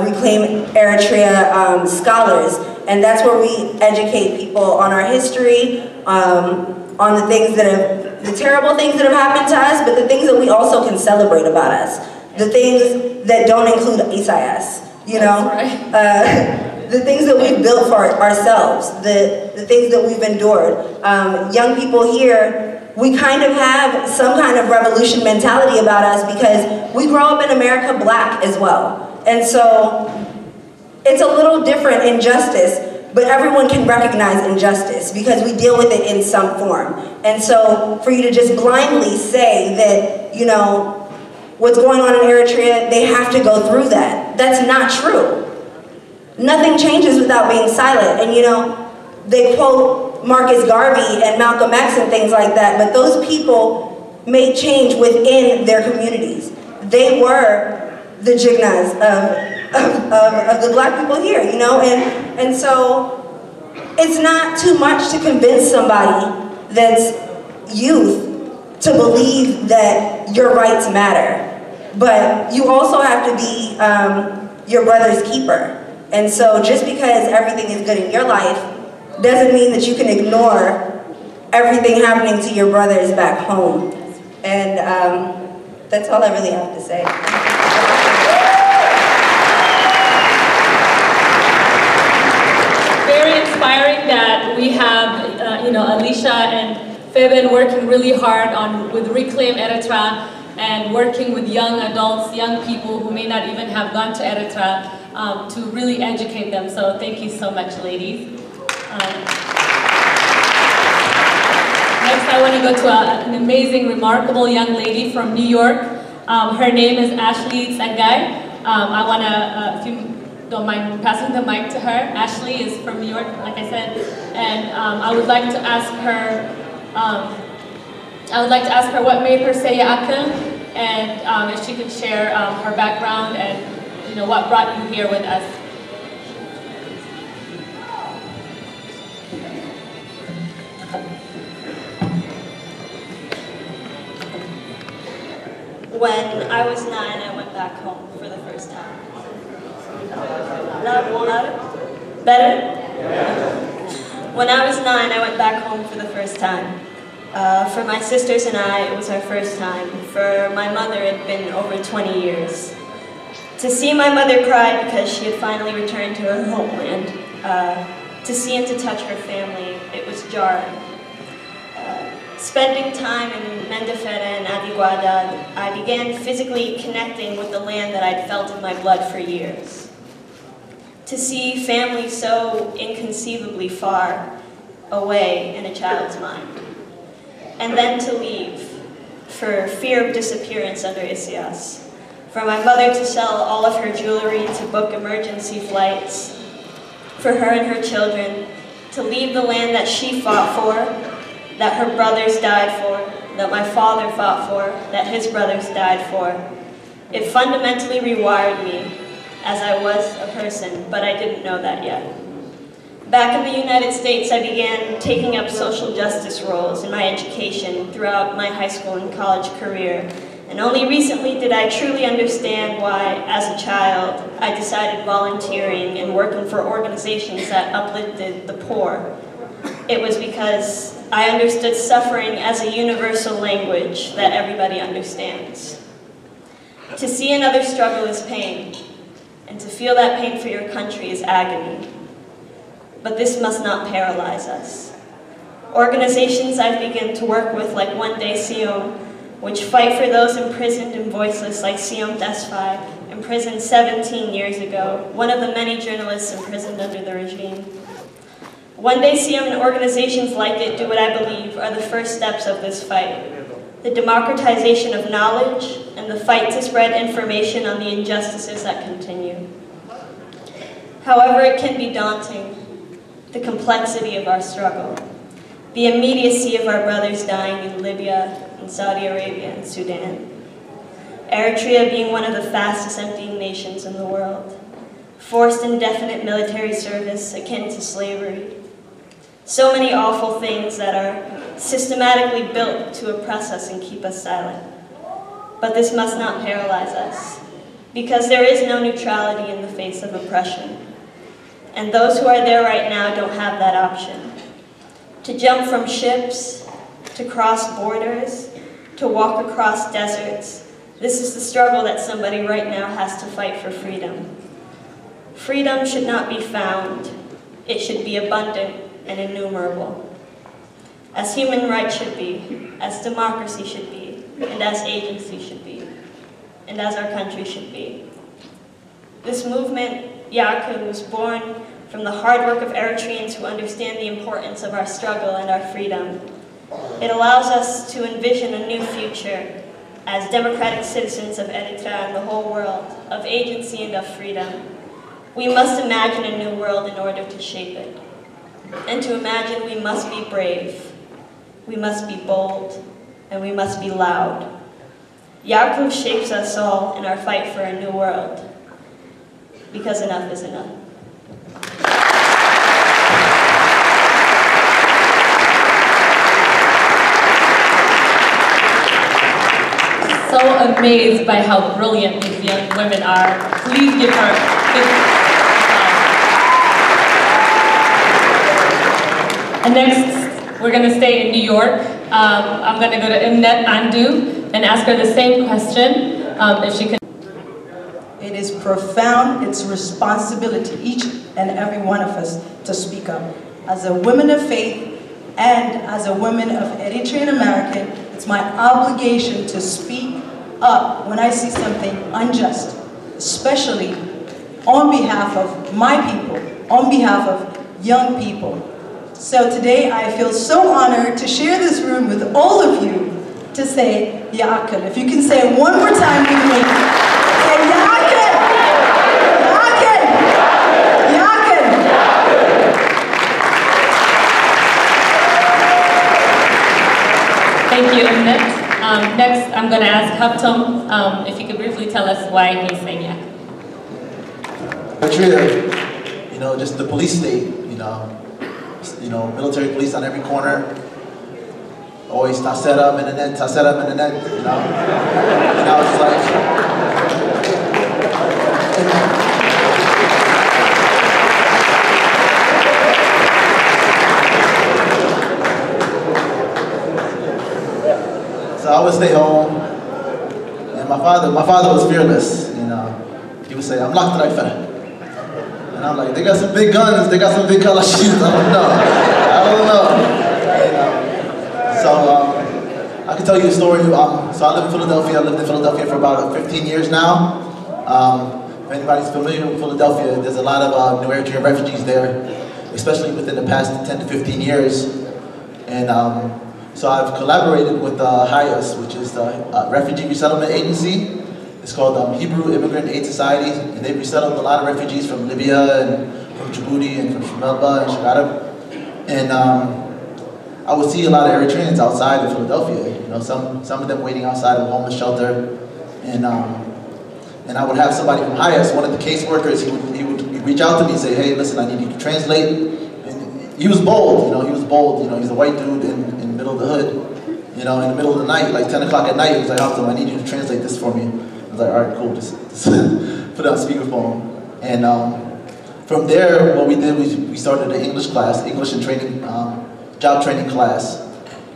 Reclaim Eritrea scholars. And that's where we educate people on our history, on the things that have, the terrible things that have happened to us, but the things that we also can celebrate about us. The things that don't include Isaias, you know? The things that we've built for ourselves, the things that we've endured. Young people here, we kind of have some kind of revolution mentality about us because we grow up in America Black as well. And so it's a little different in justice, but everyone can recognize injustice because we deal with it in some form. And so for you to just blindly say that, you know, what's going on in Eritrea, they have to go through that. That's not true. Nothing changes without being silent. And you know, they quote Marcus Garvey and Malcolm X and things like that, but those people made change within their communities. They were the jignas of the Black people here, you know? And so it's not too much to convince somebody that's youth to believe that your rights matter. But you also have to be your brother's keeper. And so just because everything is good in your life doesn't mean that you can ignore everything happening to your brothers back home. And that's all I really have to say. Very inspiring that we have, you know, Alicia and Feben working really hard with Reclaim Eritra and working with young adults, young people who may not even have gone to Eritra to really educate them. So thank you so much, ladies. Next, I want to go to an amazing, remarkable young lady from New York. Her name is Ashley Tsangai. I want to, if you don't mind passing the mic to her. Ashley is from New York, like I said, and I would like to ask her. What made her say Ya'akal, and if she could share her background and you know what brought you here with us. When I was 9, I went back home for the first time. Louder? Better? When I was 9, I went back home for the first time. For my sisters and I, it was our first time. For my mother, it had been over 20 years. To see my mother cry because she had finally returned to her homeland, to see and to touch her family, it was jarring. Spending time in Mendefere and Adiguada, I began physically connecting with the land that I'd felt in my blood for years. To see family so inconceivably far away in a child's mind. And then to leave for fear of disappearance under Isias. For my mother to sell all of her jewelry to book emergency flights. For her and her children to leave the land that she fought for, that her brothers died for, that my father fought for, that his brothers died for. It fundamentally rewired me as I was a person, but I didn't know that yet. Back in the United States, I began taking up social justice roles in my education throughout my high school and college career. And only recently did I truly understand why, as a child, I decided volunteering and working for organizations that uplifted the poor. It was because I understood suffering as a universal language that everybody understands. To see another struggle is pain, and to feel that pain for your country is agony. But this must not paralyze us. Organizations I've begun to work with, like One Day Siom, which fight for those imprisoned and voiceless, like Siom Tesfaye, imprisoned 17 years ago, one of the many journalists imprisoned under the regime. One Day Siom and organizations like it do what I believe are the first steps of this fight. The democratization of knowledge and the fight to spread information on the injustices that continue. However, it can be daunting, the complexity of our struggle, the immediacy of our brothers dying in Libya, in Saudi Arabia, and Sudan. Eritrea being one of the fastest emptying nations in the world. Forced indefinite military service akin to slavery. So many awful things that are systematically built to oppress us and keep us silent. But this must not paralyze us, because there is no neutrality in the face of oppression. And those who are there right now don't have that option. To jump from ships, to cross borders, to walk across deserts, this is the struggle that somebody right now has to fight for freedom. Freedom should not be found. It should be abundant and innumerable. As human rights should be, as democracy should be, and as agency should be, and as our country should be. This movement, Yaakov, was born from the hard work of Eritreans who understand the importance of our struggle and our freedom. It allows us to envision a new future as democratic citizens of Eritra and the whole world, of agency and of freedom. We must imagine a new world in order to shape it. And to imagine, we must be brave, we must be bold, and we must be loud. Yaakov shapes us all in our fight for a new world, because enough is enough. So amazed by how brilliant these young women are. Please give her a big applause. And next, we're going to stay in New York. I'm going to go to Imnet Andu and ask her the same question, if she can. It is profound, it's responsibility, each and every one of us, to speak up. As a woman of faith and as a woman of Eritrean American, it's my obligation to speak up when I see something unjust, especially on behalf of my people, on behalf of young people. So today I feel so honored to share this room with all of you to say Yaakov. If you can say it one more time with me. Say Yaakov! Yaakov! Yaakov! Thank you, Imnet. Next, I'm going to ask Haptom if you could briefly tell us why he's saying Yaakov. Eritrea, just the police state, military police on every corner. Always set up in the net, it's like... So I would stay home, and my father was fearless, he would say, I'm locked right there. And I'm like, they got some big guns, they got some big kalashis, I don't know. So can tell you a story. So I live in Philadelphia. I lived in Philadelphia for about 15 years now. If anybody's familiar with Philadelphia, there's a lot of new Eritrean refugees there, especially within the past 10 to 15 years. And so I've collaborated with HIAS, which is the Refugee Resettlement Agency. It's called Hebrew Immigrant Aid Society, and they've resettled a lot of refugees from Libya and from Djibouti and from Shemelba and Shagada. And I would see a lot of Eritreans outside of Philadelphia. You know, some of them waiting outside of a homeless shelter, and I would have somebody from HIAS, one of the caseworkers, he would reach out to me and say, hey, listen, I need you to translate. And he was bold, you know, he's a white dude in the middle of the hood, you know, in the middle of the night, like 10 o'clock at night, he was like, I need you to translate this for me. I was like, all right, cool, just put it on speakerphone. And from there, what we did was we started an English class, English and training, job training class.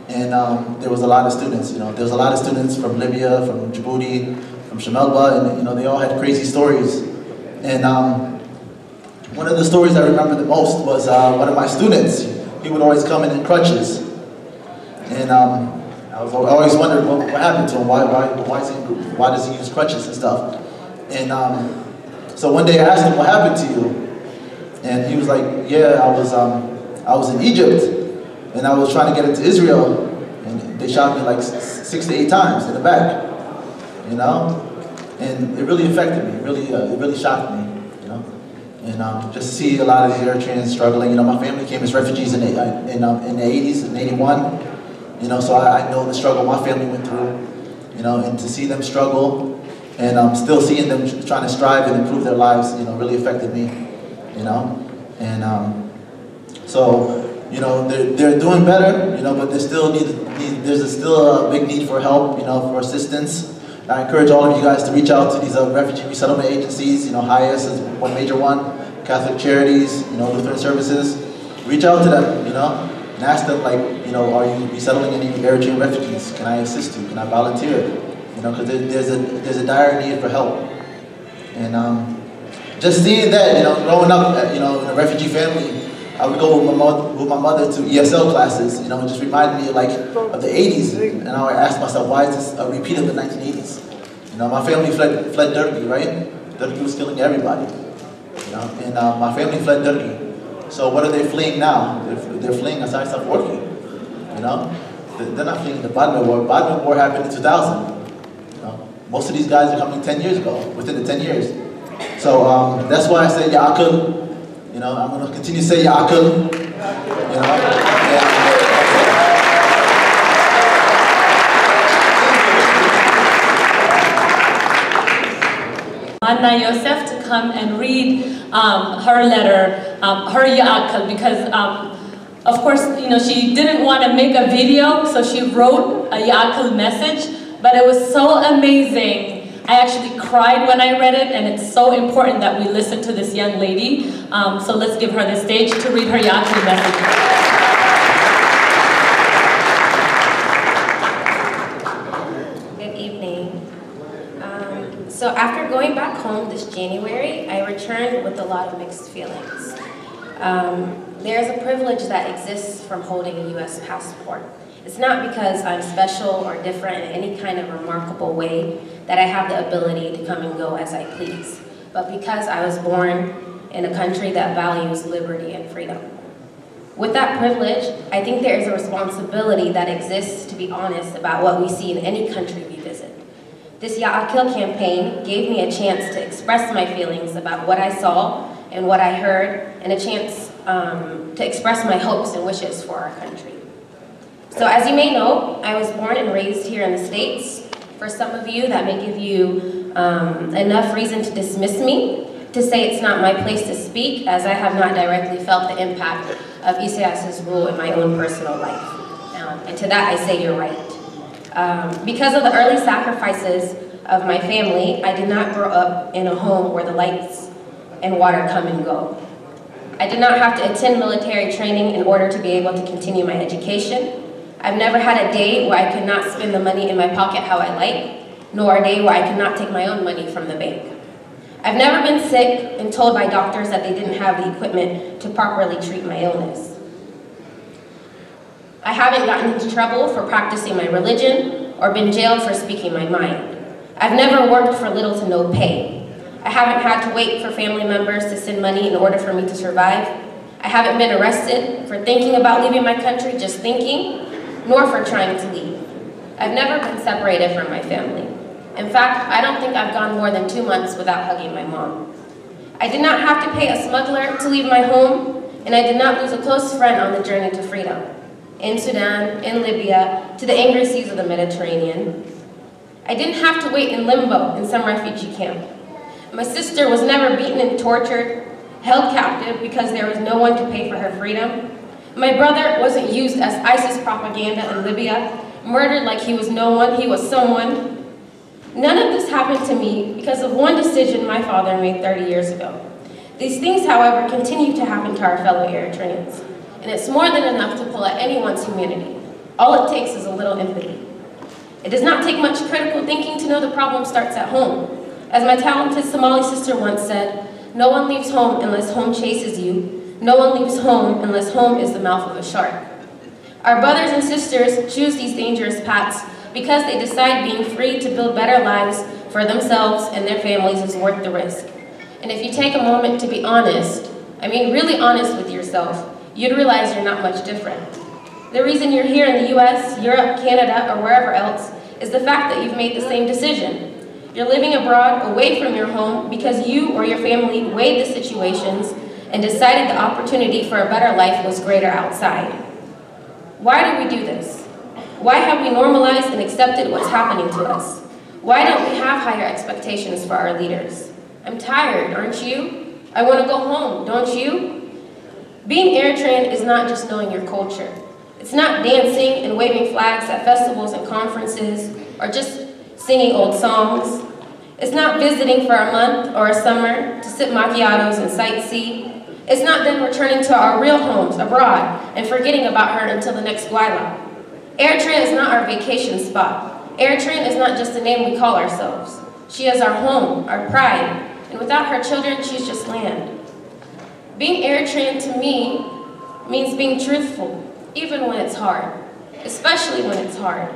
And there was a lot of students, you know, there was a lot of students from Libya, from Djibouti, from Shemelba, and you know, they all had crazy stories. And one of the stories I remember the most was one of my students. He would always come in crutches. And I always wondered what happened to him, why does he use crutches and stuff? And so one day I asked him, what happened to you? And he was like, yeah, I was in Egypt, and I was trying to get into Israel, and they shot me like 6 to 8 times in the back, you know? And it really affected me, it really shocked me, you know? And just to see a lot of these Eritreans struggling, you know, my family came as refugees in the 80s, in 81, you know, so I know the struggle my family went through, you know, and to see them struggle, and still seeing them trying to strive and improve their lives, you know, really affected me, you know? And so, you know, they're doing better, you know, but there's still a big need for help, you know, for assistance. I encourage all of you guys to reach out to these refugee resettlement agencies. You know, HIAS is one major one, Catholic Charities, you know, Lutheran Services. Reach out to them, you know, and ask them, like, you know, are you resettling any Eritrean refugees? Can I assist you? Can I volunteer? You know, because there's a dire need for help. And just seeing that, you know, growing up, you know, in a refugee family, I would go with my mother to ESL classes, you know, it just reminded me of the 80s. And I would ask myself, why is this a repeat of the 1980s? You know, my family fled Turkey, right? Turkey was killing everybody, you know, and my family fled Turkey. So what are they fleeing now? They're fleeing as I stopped working, you know? They're not fleeing the Badme War. Badme War happened in 2000. You know? Most of these guys are coming 10 years ago, within the 10 years. So that's why I say Ya'akul. You know, I'm going to continue to say Ya'akul, you know. Anna Yosef to come and read her letter, her Ya'akul, because of course, you know, she didn't want to make a video, so she wrote a Ya'akul message, but it was so amazing. I actually cried when I read it, and it's so important that we listen to this young lady. So let's give her the stage to read her Ya'akul message. Good evening. So after going back home this January, I returned with a lot of mixed feelings. There's a privilege that exists from holding a U.S. passport. It's not because I'm special or different in any kind of remarkable way that I have the ability to come and go as I please, but because I was born in a country that values liberty and freedom. With that privilege, I think there is a responsibility that exists to be honest about what we see in any country we visit. This Ya'akul campaign gave me a chance to express my feelings about what I saw and what I heard, and a chance to express my hopes and wishes for our country. So as you may know, I was born and raised here in the States. For some of you, that may give you enough reason to dismiss me, to say it's not my place to speak, as I have not directly felt the impact of Isaias's rule in my own personal life. And to that I say you're right. Because of the early sacrifices of my family, I did not grow up in a home where the lights and water come and go. I did not have to attend military training in order to be able to continue my education. I've never had a day where I could not spend the money in my pocket how I like, nor a day where I could not take my own money from the bank. I've never been sick and told by doctors that they didn't have the equipment to properly treat my illness. I haven't gotten into trouble for practicing my religion or been jailed for speaking my mind. I've never worked for little to no pay. I haven't had to wait for family members to send money in order for me to survive. I haven't been arrested for thinking about leaving my country, just thinking, nor for trying to leave. I've never been separated from my family. In fact, I don't think I've gone more than 2 months without hugging my mom. I did not have to pay a smuggler to leave my home, and I did not lose a close friend on the journey to freedom. In Sudan, in Libya, to the angry seas of the Mediterranean. I didn't have to wait in limbo in some refugee camp. My sister was never beaten and tortured, held captive because there was no one to pay for her freedom. My brother wasn't used as ISIS propaganda in Libya, murdered like he was no one, he was someone. None of this happened to me because of one decision my father made 30 years ago. These things, however, continue to happen to our fellow Eritreans, and it's more than enough to pull at anyone's humanity. All it takes is a little empathy. It does not take much critical thinking to know the problem starts at home. As my talented Somali sister once said, no one leaves home unless home chases you. No one leaves home unless home is the mouth of a shark. Our brothers and sisters choose these dangerous paths because they decide being free to build better lives for themselves and their families is worth the risk. And if you take a moment to be honest, I mean really honest with yourself, you'd realize you're not much different. The reason you're here in the US, Europe, Canada, or wherever else is the fact that you've made the same decision. You're living abroad away from your home because you or your family weighed the situations and decided the opportunity for a better life was greater outside. Why do we do this? Why have we normalized and accepted what's happening to us? Why don't we have higher expectations for our leaders? I'm tired, aren't you? I want to go home, don't you? Being Eritrean is not just knowing your culture. It's not dancing and waving flags at festivals and conferences or just singing old songs. It's not visiting for a month or a summer to sip macchiatos and sightsee. It's not then returning to our real homes abroad and forgetting about her until the next Gwaila. Eritrea is not our vacation spot. Eritrean is not just the name we call ourselves. She is our home, our pride, and without her children, she's just land. Being Eritrean to me means being truthful, even when it's hard, especially when it's hard.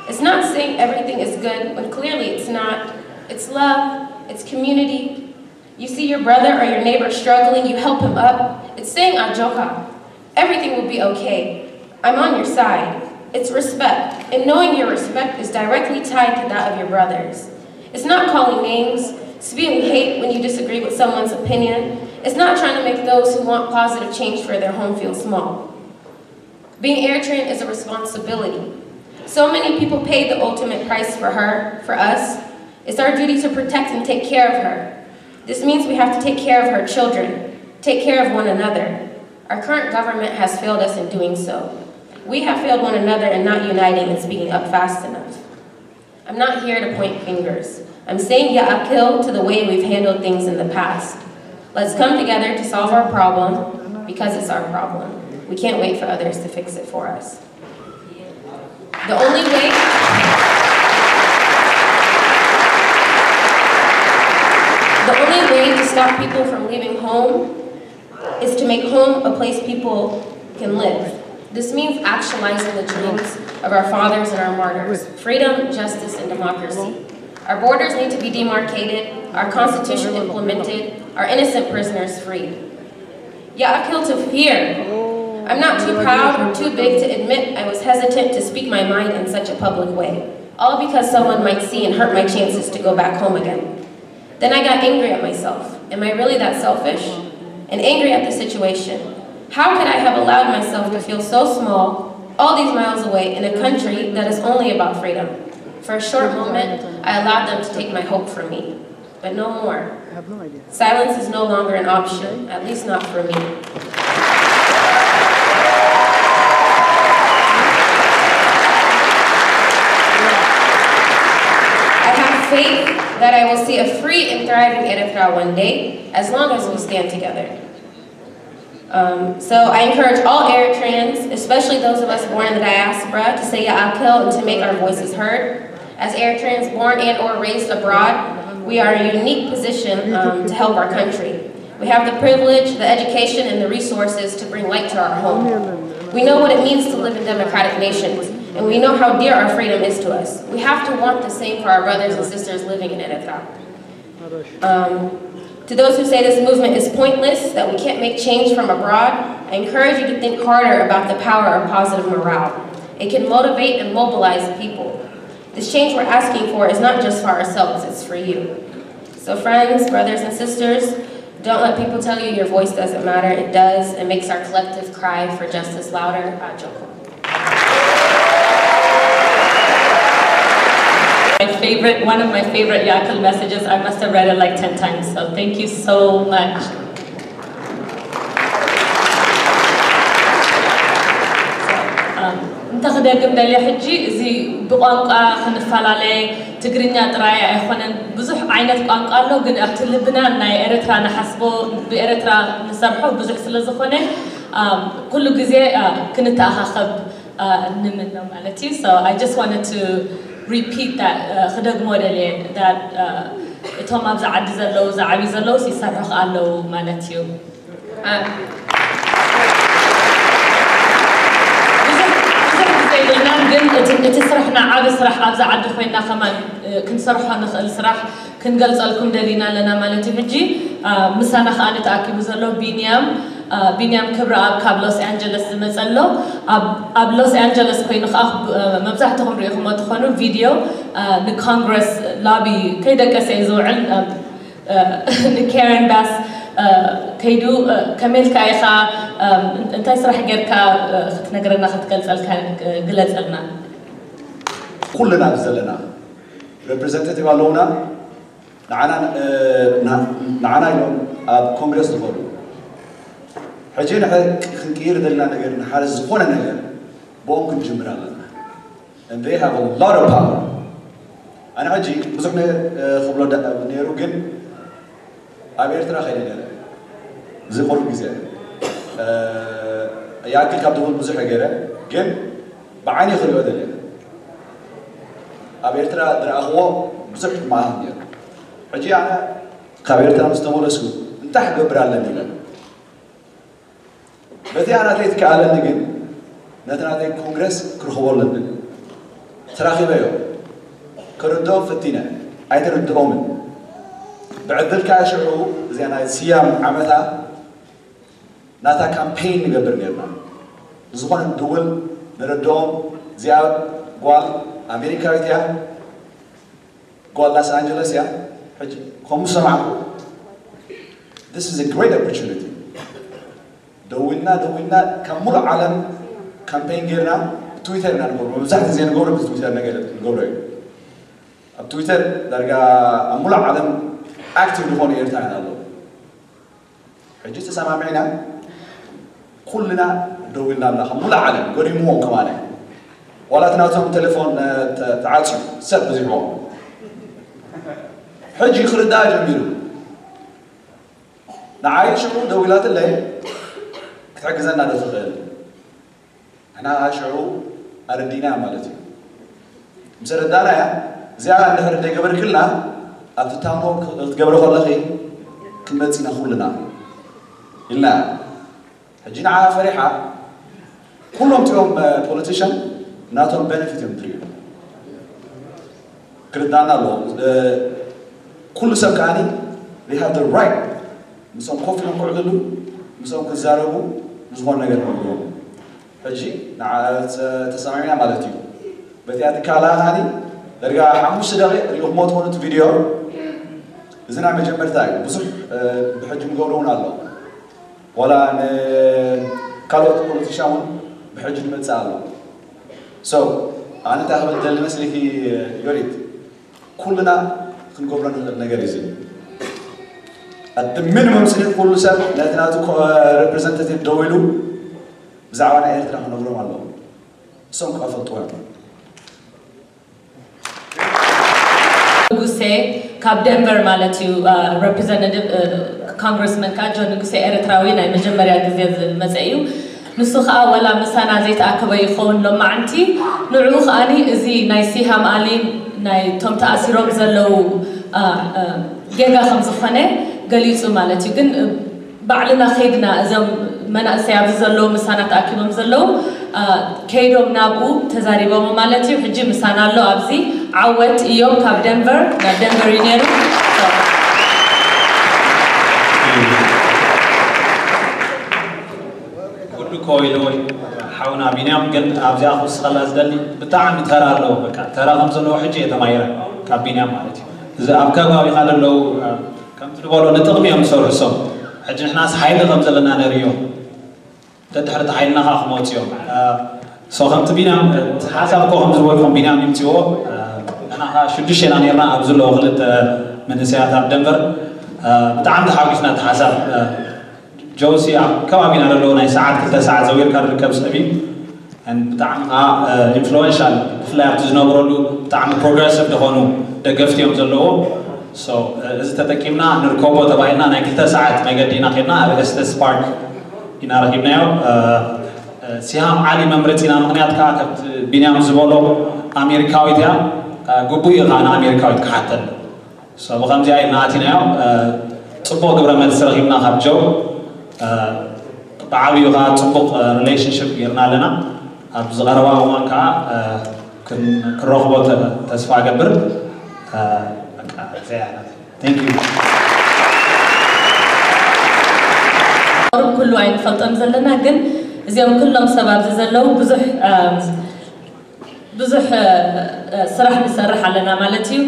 It's not saying everything is good when clearly it's not. It's love, it's community. You see your brother or your neighbor struggling, you help him up. It's saying ajoka. Everything will be okay. I'm on your side. It's respect, and knowing your respect is directly tied to that of your brothers. It's not calling names, spewing hate when you disagree with someone's opinion. It's not trying to make those who want positive change for their home feel small. Being Eritrean is a responsibility. So many people paid the ultimate price for her, for us. It's our duty to protect and take care of her. This means we have to take care of her children, take care of one another. Our current government has failed us in doing so. We have failed one another in not uniting and speaking up fast enough. I'm not here to point fingers. I'm saying ya'akil to the way we've handled things in the past. Let's come together to solve our problem because it's our problem. We can't wait for others to fix it for us. The only way to stop people from leaving home is to make home a place people can live. This means actualizing the dreams of our fathers and our martyrs, freedom, justice, and democracy. Our borders need to be demarcated, our constitution implemented, our innocent prisoners freed. Ya'akil to fear. I'm not too proud or too big to admit I was hesitant to speak my mind in such a public way, all because someone might see and hurt my chances to go back home again. Then I got angry at myself. Am I really that selfish? And angry at the situation. How could I have allowed myself to feel so small, all these miles away in a country that is only about freedom? For a short moment, I allowed them to take my hope from me, but no more. Silence is no longer an option, at least not for me. Faith that I will see a free and thriving Eritra one day, as long as we stand together. So I encourage all Eritreans, especially those of us born in the diaspora, to say Ya'akil and to make our voices heard. As Eritreans born and or raised abroad, we are in a unique position to help our country. We have the privilege, the education, and the resources to bring light to our home. We know what it means to live in democratic nations, and we know how dear our freedom is to us. We have to want the same for our brothers and sisters living in Eritra. To those who say this movement is pointless, that we can't make change from abroad, I encourage you to think harder about the power of positive morale. It can motivate and mobilize people. This change we're asking for is not just for ourselves, it's for you. So friends, brothers and sisters, don't let people tell you your voice doesn't matter. It does. It makes our collective cry for justice louder. One of my favorite Yaakov messages, I must have read it like 10 times, so thank you so much. نتخدم دليل حجي زي بقانقا خنفعلالي تقرينيا ترايا إخوانا بزح عينات قانقا له قن أبتلبنا ناي إريترا نحسبه بإريترا نسرحه بزح سلزخونه كل جزء كنت أخاخب نمنا مالتي. So I just wanted to repeat that خدق موديلين that إتهم أبزع عدي زلو زعبي زلو سيسرح قالو مالتيو. إنت سرحنا عاب سرح أبزع عد خوينا كمان كنسرحه نخل سرح كنجلس لكم دلينا لنا مالتي بجي مسانا خانة تأكيد زلوا بينيام كبر أب كاب لوس أنجلس مثلا أب لوس أنجلس كوين خاخ مبزحتهم ريخهم ما تخونوا فيديو نكونغرس لابي كيدا كسيزوعن نكارن بس كيدو كمل كايخا انت يسرح غيركا ختنغرنا ختقلص قلصلنا كلنا بزلنا ريبريزنتيتيفالونا نعنا اليوم كونغرس نقول حجينا خنكير دلنا نغير نحارس زخونه نغير بون كنجمر لنا and they have a lot of power انا حجي بزحنا خبلو نيرو جن أبيرترا خيرنا زي قول جزء يأكل كابتن بزح غيره جن بعاني خلوا دلنا أبيرترا درا هو بزح ما هنير حجي أنا كابيرترا مستمر اسكو انت حق برالنا نيلا بدي أنا تيت كعلن نجن نتنا تيت كونغرس كرخوال لندن تراخي بيو كردوم فتينا أيتردومن بعد ذلك أشعروا زي أنا سيام عمتها ناتا كامبين نقدر نيرنا زخون الدول نردوم زي قال أمريكا يتيا قال لوس أنجلوس يا حجي خمسة معكم. This is a great opportunity. دوينا كمل عالم كامبين غيرنا تويتر نقول مزحت زي نقول بس تويتر نقول تويتر درجة أمل عالم active نكون إيرتاين الله. حجي تسمع معنا كلنا دوينا الله مو العالم قريمون كمان ولا تناوتهم تلفون تعالوا سب بزيهم. حجي خرداج جميل. نعايشوا دويلات الليل كتعجزنا نتخيل. أنا عايشوا أردينا مالتي. مسردنا يا زيادة نهر تجبر كلنا. أفتامو تجبروا خلقي كمتنا خلنا إلا هجينا على فريحة كلهم تيوم politician ناتهم benefit يوم تريو كردانا لو كل سكاني they have the right مسوم خوفنا كعدلو مسوم كزاربو مسوم نقدر نقول هجي تسمعينا مالتيو بتيات كلا هذه درجة حموش دقيقة اليوم ما تكونت فيديو إذا نعمل جمر تاعي بصح بحجم قولون الله ولا كالوت بوليتيشيان بحجم متسالو so أنا تأخذ الدليل مثل يريد كلنا خنقبلنا النجاريزي at the minimum سنين كل سنة لاتناتو representative دويلو بزعوانا إيرترا خنقبلهم الله سونك أفضل نقصي كاب دنفر مالتيو representative congressman كاجو نقصي إريتراوي ناي مجمريا جزيز المزايو نسخ ولا مسانا زيت أكبر يخون لما عنتي نعوخ أني إزي ناي سيها مالين ناي توم تأثيرهم زلوا جيجا خمسة خانة قليسو مالتيو جن بعلنا خيدنا إذا من أسياب زلوا مسانا تأكلهم زلوا كيدهم نابو تزاريبهم مالتي وحجي مسانا له أبزي عوت يوم كاب دنفر دنفر ينيرو كل كويلوي حاونا بينام جن أبزي أخو سخلاص دلي بتاعم ترى له بكا ترى خمسة لو حجي تمايرة كاب بينام مالتي إذا أبكى ما بيخال له كم تقولوا نتقمي أم سور الصوم حجي ناس حيل خمسة لنا نريو تدحرت حيلنا خموت يوم سو خمسة بينام حسب كو خمسة بويكم بينام يمتيو أنا شدش أنا يرنا أبزل له غلط من السياحة دنفر بتاعم تحاولنا تحسب جوسي كم بينا له ناي ساعات كل ساعة زوير كار ركب سبي and بتاعم influential فلاح تزنبرو له بتاعم progressive دهونو دقفتي يوم زلوا so إذا تتكلمنا نركبه تبعنا ناي كل ساعات ما قدينا خدنا بس سبارك إن رهيبنا سيام عالي ممرتنا مغنيات كأكت بينام زبالو أمريكاوي ده قبوي غانا أمريكاوي كحتى so بقام جاي ناتينا تبغى قبل ما تسرقينا خبجو بعابي وغا تبغى relationship يرنا لنا بزغروا وان كا كرغبة تسفع قبر thank you كله عين فلتان زلنا جن زيهم كلهم سبب زلوا بزح صراحة نسرح علينا مالتي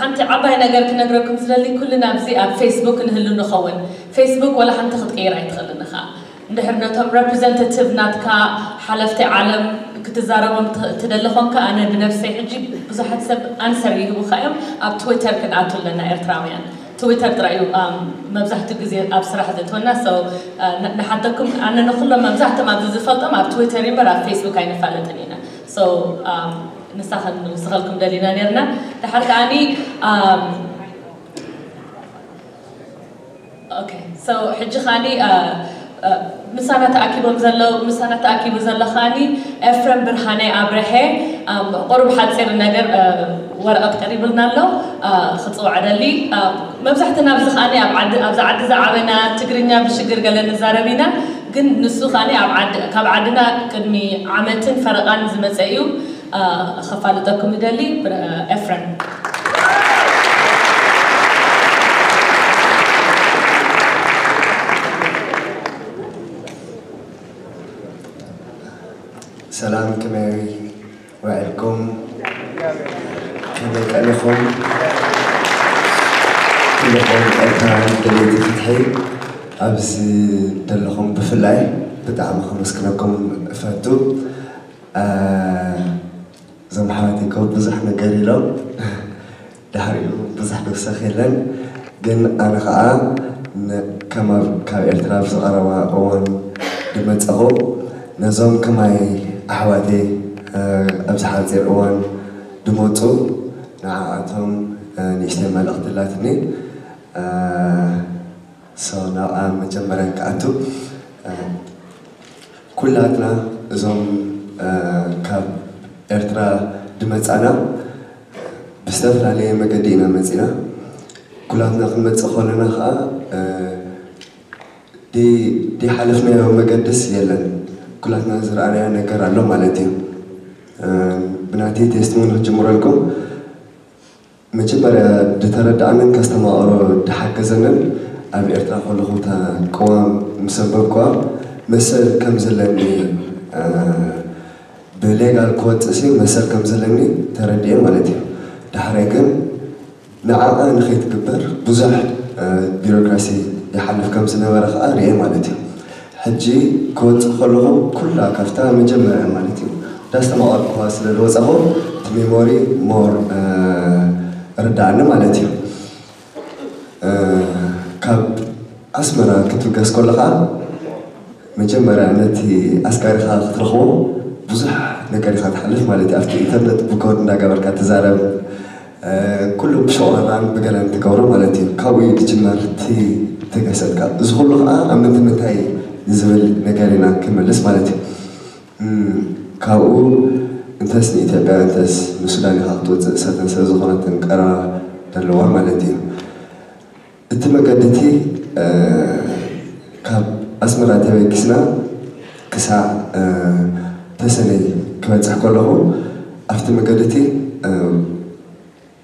حنتي عباي نقرأكم زللي كلنا بزي فيسبوك نهلو نخون فيسبوك ولا حنتي خد غير يدخلنا خا نحرنا توم representative ناتكا حلفتي عالم كتزاربهم تدلخون كأنا بنفسي حجي بزحت سب أنسر يهو خايم أب تويتر كنعتو لنا إرتراويان تويتر ترأيو مبزحت الجزيرة أبصراحة زتونا سو نحدكم أنا نخلو مبزحت ما بزفلت أما تويتر يمر فيسبوك أي نفعلتنينا سو نسخلكم دلينا نيرنا لحد أني أوكي سو حج خاني مسانة تأكيبهم زلوا مسانة تأكيب زلوا خاني إفرم برهاني أبرهة قرب حد سير النجار ورقة قريب لنا له خطوة عدلي مبزحتنا بزخاني أبعد زعبنا تجرينا بشجر قلنا زاربينا جن نسو خاني كابعدنا كدمي عامتين فرقان زمزيو خفالتكم دلي إفرم سلام كماري وعليكم كيف لكم أكان دليل فتحي أبز دلهم بفلاي بدعم خمس كنكم فاتو زمحاتكم بزحنا قليلا دحريو بزحنا سخيلا جن أنا خاء كما كإرتراب صغاروا أوان دمتأغو نظام كماي أحوادي أبزحات زي أوان دموتو نعاتهم نشتمل الاختلاتني صونا مجمرا كأتو كلاتنا زوم كاب إرترا دمتأنا بستفر عليه مقدينا مزينا كلاتنا خمت أخواننا خا دي حلفنا يوم مقدس يلن كلاتنا زرعنا نقر على مالتي بناتي تستمون الجمهور لكم مجبرة دترد عنن كاستماعرو دحجزنن أبي إرتاح ولا خوتا قوام مسبب قوام مثل كم زلني بليغال كوت أسي مثل كم زلني تردي مالتي دحرجن نعم نخيت كبر بزح بيروقراسي يحلف كم سنة ورا خاري مالتي حجي كوت خلوه كلها كفتا مجمرة مالتي داستماعر قواس للوزعه تميموري مور ردعنا مالتي كاب أسمرا كتو جاس كلها مجمرة نتي أسكاري خا ترخو بزح نكاري خا تحلف مالتي أفتي إنترنت بكون ناقبر كاتزارب كله بشغلان بقلن تكورو مالتي كاوي تجمر تي تجسد كاب زغلو خا أمنت متاي زبل نكارينا كملس مالتي كاو انتس نيتابع انتس مسوداني خاطوت ساتن سزخونة تنقرا دلوا مالتي اتما قدتي كاب أسمرة تبكسنا كسا تسني كبتح كله أفتح مقالتي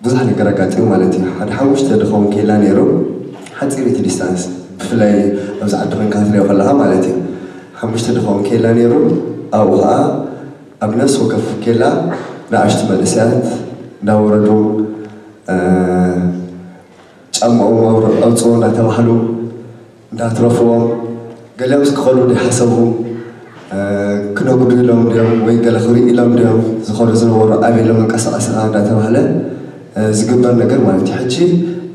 بزح نقرأت يوم مالتي حد حوش تدخون كيلا نيرو حد سيري ديستانس بفلاي أوزع دخون كاتري وخلاها مالتي حوش تدخون كيلا نيرو أو ها أبنس وكف كيلا نعشت ملسات نوردو أمور أوصونا تبحلو ناترفوهم قال لهم سكخلوا دي حسبهم كنا قدوا لهم اليوم ويقال خري لهم اليوم زخروا زنور أبي لهم كسر أسرع ناتبحله زقبر نقر مالتي حجي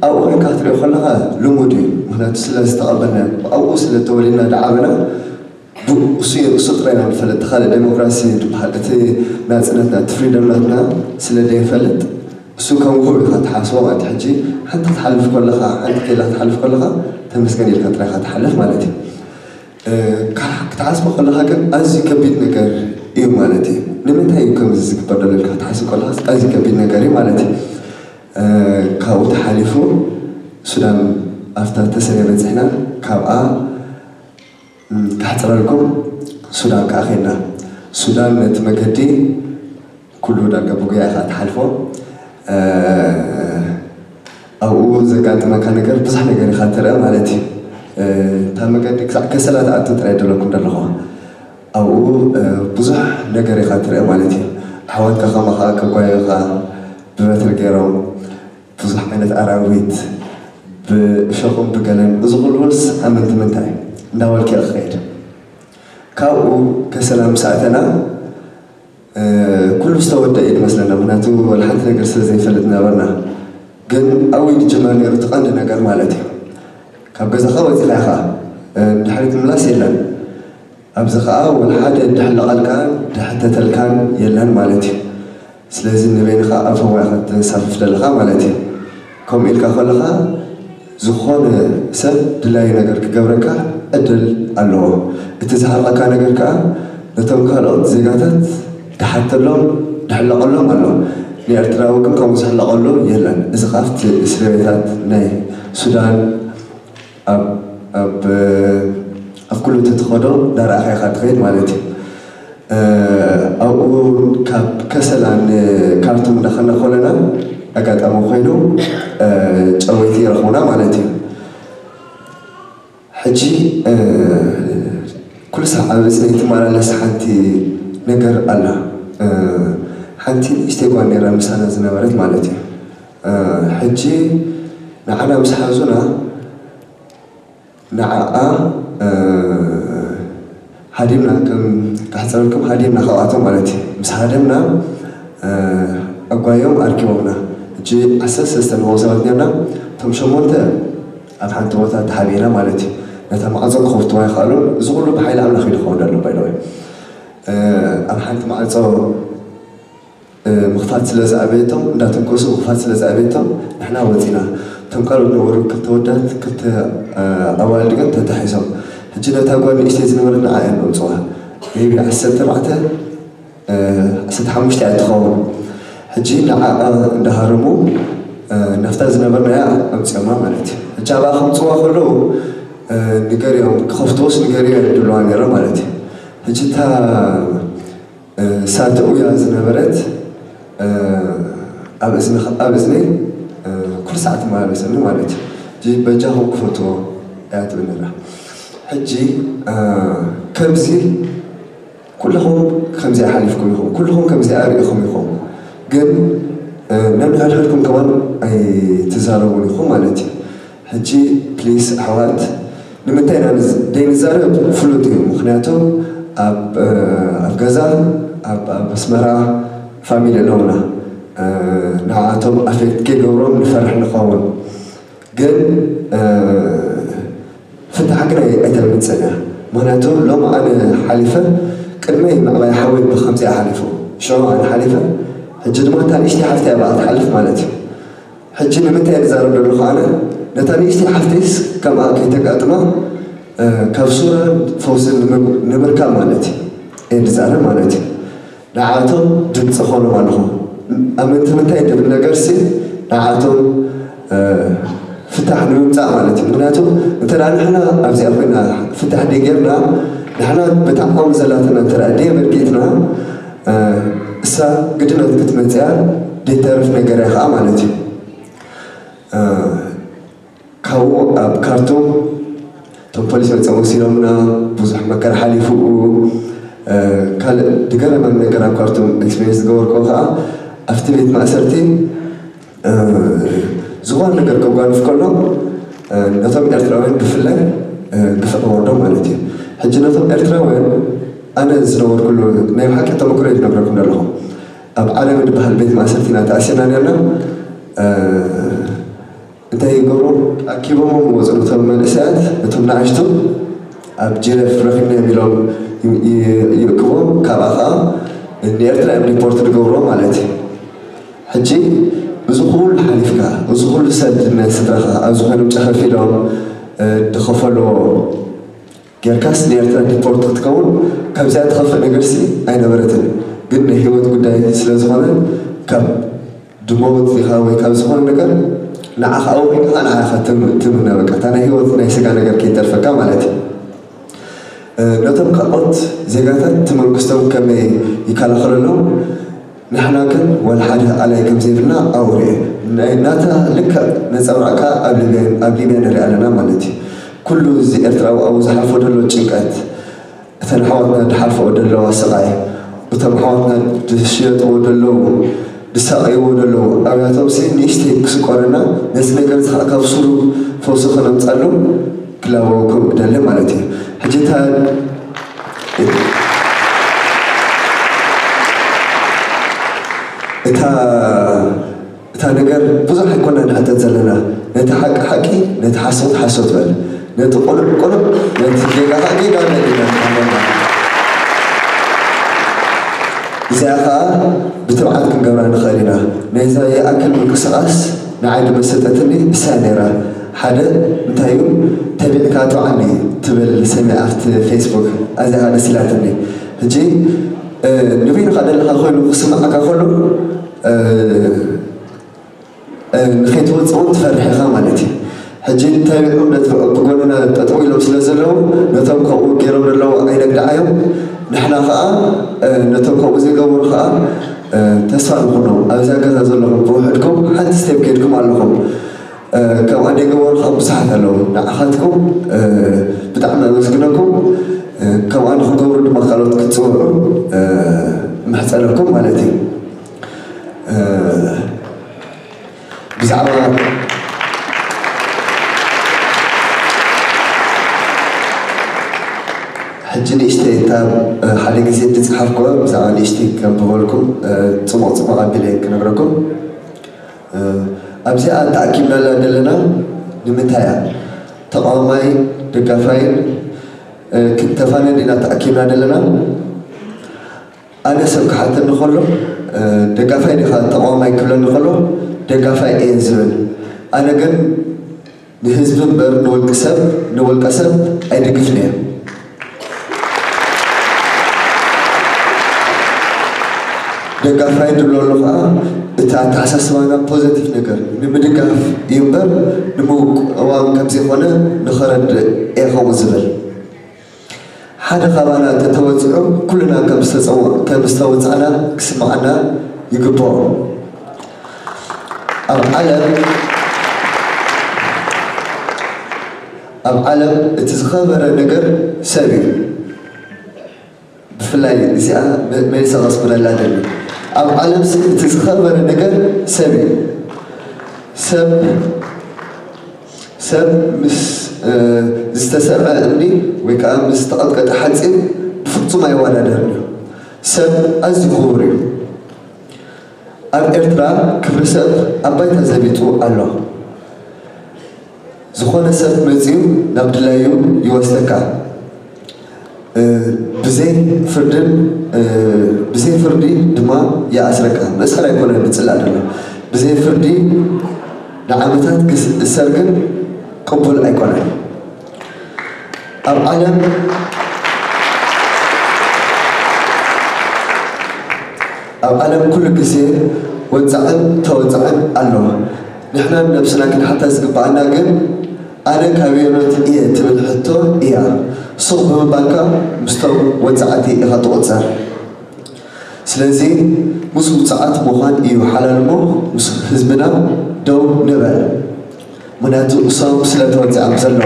أو غير كاتري وخلها لمودي هنا تسلا استقبلنا أو وصل تولينا دعمنا وصير سطرنا الفلت خالد ديمقراطي بحالتي ناسنا تفريدمنا سلدين فلت سو كان هو تحاسوا ما تحجي حتى تحلف كلها حتى كلا تحلف كلها تمسكني الكترة تحلف مالتي كتحاسب كلها كان أزي كبير نجار إيه مالتي لمن هاي يمكن زيك بدل الكتحاسب كلها أزي كبير نجاري مالتي كاو تحلفوا سودان أفتح تسريع بنزحنا كاو كحتر لكم سودان كأخينا سودان نتمكدي كله درجة بقية خات حلفوا أو زكاة مكان نجار بصح نجاري خاطرة مالتي تامكدي كسلات أتتريد لكم درلها أو بصح نجاري خاطرة مالتي حوالك خامخا كقوية بمثل جيرام بصح عينة أراويت بشغل بقلن بزغل ورس أمنت منتاي ناول كي أخير كاو كسلام ساعتنا كل مستوى الدقيق مثلا مناتو والحد نقر زي فلتنا برنا قن أوي جمال يرتقن نقر مالتي كاب قزخا وزيلاخا دحرت ملاس يلان أبزخا والحد دحل قلقان دحتة تلكان يلان مالتي سلازم نبينخا أفهم واحد سافف دلخا مالتي كم إلكا خلخا زخون سب دلاي نقر كقبركا أدل ألوه اتزهر لكا نقر كا نتم كالوت زيقاتت تحت لهم تحلق لهم الله لأرترا وكم كم تحلق له يلا إذا خافت إسرائيلات ناي السودان أب كله تدخلوا دار أخي خد خير مالتي أو كسلان كارتون دخلنا خلنا أقعد أمو خيلو جويتي رخونا مالتي حجي كل ساعة بس نتمنى لسحنتي نقر الله حنتي استيقان نرى مسانا زنبرت مالتي حجي نعنا مسحازونا نعا هادمنا كم كحصلكم هادمنا خواتم مالتي مسحادمنا أقويهم أركبنا جي أساس استنوزاتنا تمشمونت أفحنت وتا تحبينا مالتي نتمعزق خوفت ما يخالون زغلوا بحيل عمل خير خونا له بايلوي أفحنت معزق مخفات سلازة أبيتهم لا تنقصوا مخفات سلازة أبيتهم إحنا وزينا تنقلوا نورو كنت ودات كنت أول دقيقة تتحسب هجينا تاقوان إشتيز نورنا عائل نوصوها يبي عسل تبعته ست حمشت عتخون هجينا نهارمو نفتاز نبرنا يا أمسكما مالتي هجابا خمسوا خلو نقريهم خفتوس نقريهم دلواني رمالتي هجيتها ساتو يا زنبرت أبزني كل ساعة ما بسني مالتي جي بجاهم كفتو يعتبرنا حجي كمزي كلهم خمسة حليف كلهم كمزة أريخهم يخون قل نمنع لكم كمان أي تزارون يخون مالتي حجي بليس حوات نمتين أنا دين زارب فلوتي مخناتو أب غزال أب بسمرة فاميلي لونا نعاتهم أفكت كي قورهم نفرح نخون قل فتحقنا أكثر من سنة مهناتو لو ما أنا حليفة كلمة ما يحاول بخمسة حليفه شو أنا حليفة حجد ما تاني إشتي حفتي أبغى أتحلف مالتي حجنا متى يزارون للخانة نتاني إشتي حفتيس كم أكيد تقدمه كفصورة فوز نمركا مالتي إيه زارة مالتي نعاتو جد سخونه مالهم أمنت متى يدبنا جرسي نعاتو فتح نمتع مالتي معناته ترى نحن أبزي أبنا فتح ديجرنا نحن بتعقم زلاتنا ترى دي مركيتنا سا قدنا تكتمتع دي تعرف نجارها مالتي كاو أب كارتو توم بوليس بتسوي سيرامنا بزح مكان حالي فوق كال دقنا من نجارا كارتو إكسبيرينس جور كوها أفتبيت مع سرتي زوان نجار كوغان في كله نظام إرتراوين بفلان بفق وردم مالتي حجي نظام إرتراوين أنا زنور كله نايم حكي تمكري نقرأكم لهم أب عالم بهالبيت مع سرتنا تأسينا لنا أنت يقولون أكيد ما موزن ثم من الساعات ثم نعشتم أب جيرف رفيقنا بيلون يكون كابخا إني إرتراوين ريبورت نقولون مالتي حجي بزخول حليفك بزخول سد الناس تراها أزخول متأخر فيهم دخفلوا جركاس نيرتنا ريبورت تكون كم زاد خف نجرسي أين برتن قلنا هيوت قداي سلزخانة كم دموت لخاوي كم زخون نجر نعخ أو أنا أخذتم تمنا وقت أنا هيوت نيسك أنا جر كيتر فكام علتي نتم قط زيجاتات تمركزتهم كم يكال خلنا نحن كن ولا حاجة عليكم زيفنا أوري ناتا لك نزورك قبل بين رجالنا مالتي كل زي إرترا أو زحف ودلو تشنكات ثنحاولنا نحرف ودلو سقاي وتنحاولنا تشيط ودلو بسقاي ودلو أبياتهم سين نيشتي كسكورنا نزل جرت خاكا وصلوا فوسخنا نتعلم كلاوكم دلهم مالتي حجتها تا نجار بزح كنا نحتاج لنا نتحق حكي نتحسد حسد بل نتقلب قلب نتجيك حكي قال لنا إذا بتبعتكم جمران خيرنا نيزا يأكل من قصاص نعيد مسدتني سانيرا حدا نتايو تبعكاتو عني تبل سمعت فيسبوك هذا هذا سلاتني هجي نبين قال لها خلو سمعك خلو نخيت وصوت فرحها مالتي حجي تابعون بقولنا تطويلهم سلازلو نتوقع كيرو لو عينك دعايم نحنا خا نتوقع زي قبل خا تسالمونو ابزا كذا زلهم بروحكم حتى ستيب كيدكم عليكم كم أنا قبل خمس ساعات لو نأخذكم بتعمل مسكنكم كم أنا خبر ما خلوت كتسوعوا محسنكم مالتي بزعما حجني اشتري تاب حالي زيت تسحبكم بزعما اشتري كم بقولكم تسمع قبل كنقرأكم أبزي أتأكد لنا نمتايا تقامي دكافين كنتفاني لنا تأكيد لنا أنا سبك حتى نخلو دكافين خا تقامي كلنا نخلو دكافين إنزل أنا جن نهزم بر نول كسب أي دكفني دكافين دلولو خا تحسس معنا بوزيتيف نجار نمدقف ينبر نموك أوام كم زيخونا نخرج إيخو زبل حدا خبانا تتوزعو كلنا كم استوزعنا كسمعنا يقبعو أب علم تزخبر نجار سبي بفلاي زيا ما يسغص من اللادن أب علم تزخبر نجار سبي سب مس استسرع أمني وكأن مستقد كتحزن بفرص ما يوانا درنا سب أزغوري أب إرترا كبر سب أبايت زبيتو الله زخون سب مزيو نبد الله يوستكا بزي فردي دما يا أسركا مسألة يكون نتسلع دنا بزي فردي نعمتات السرقن قبول أيقونة العالم كل كسير وزعم توزعم الله نحنا نفسنا كنا حتى زقبعنا جن أنا كابينات إيه تبل حتى إيه صوب بانكا مستوى وزعتي إخاطو أتصار سلازي مسلم ساعات مخان إيو حلال مو حزبنا دو نبال مناتو صوب سلات وزع مزلو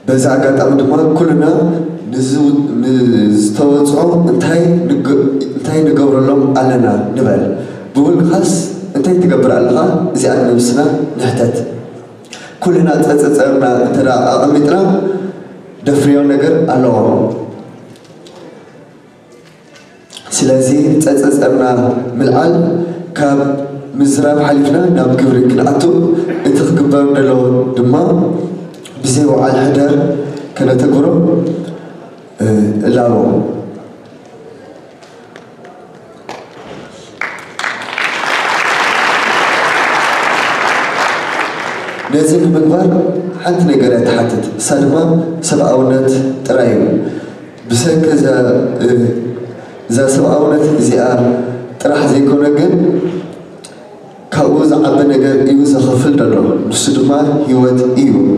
بزع قد أمدما كلنا نستوضعوا انتهي نقبر لهم علنا نبال بقول خاص انتهي تقبر علىها زي أن نفسنا نحتاج كلنا تتصرنا ترى أمتنا دفريون نجر الله سلازي تتصرنا ملعل كاب مزراب حلفنا نام كبري كنعتو انتخبرنا له دما بزيو على الحدر كنا تقرأ لاو نازل المنبر حتى نقرأت حتى سلمى سبعونات ترايم بسك ذا سبعونات زيا تراح زي كونا جن كأوز عبنا جن يوز خفل دلو نسدما يوت إيو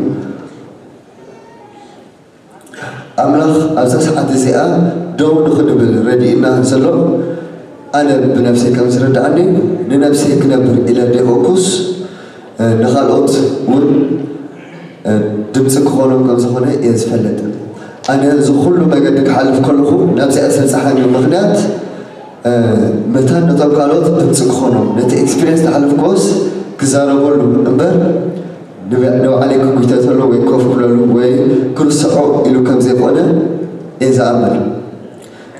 أملاخ أساس حتى زيا دو نخدم ردينا زلو أنا بنفسي كم زرد عني لنفسي كنبر إلى دهوكوس نخالوت ون دمسك خونم كم زخونة يزفلت أنا زخلو ما قدك حالف كله نفسي أسأل سحاني المغنات متان نطلب كالوت دمسك خونم نت إكسبيرينس تحالف كوس كزارة بولو نمبر نو عليكم كتاتلو ويكوف كلو وي كل سعو إلو كم زي خونة إذا عمل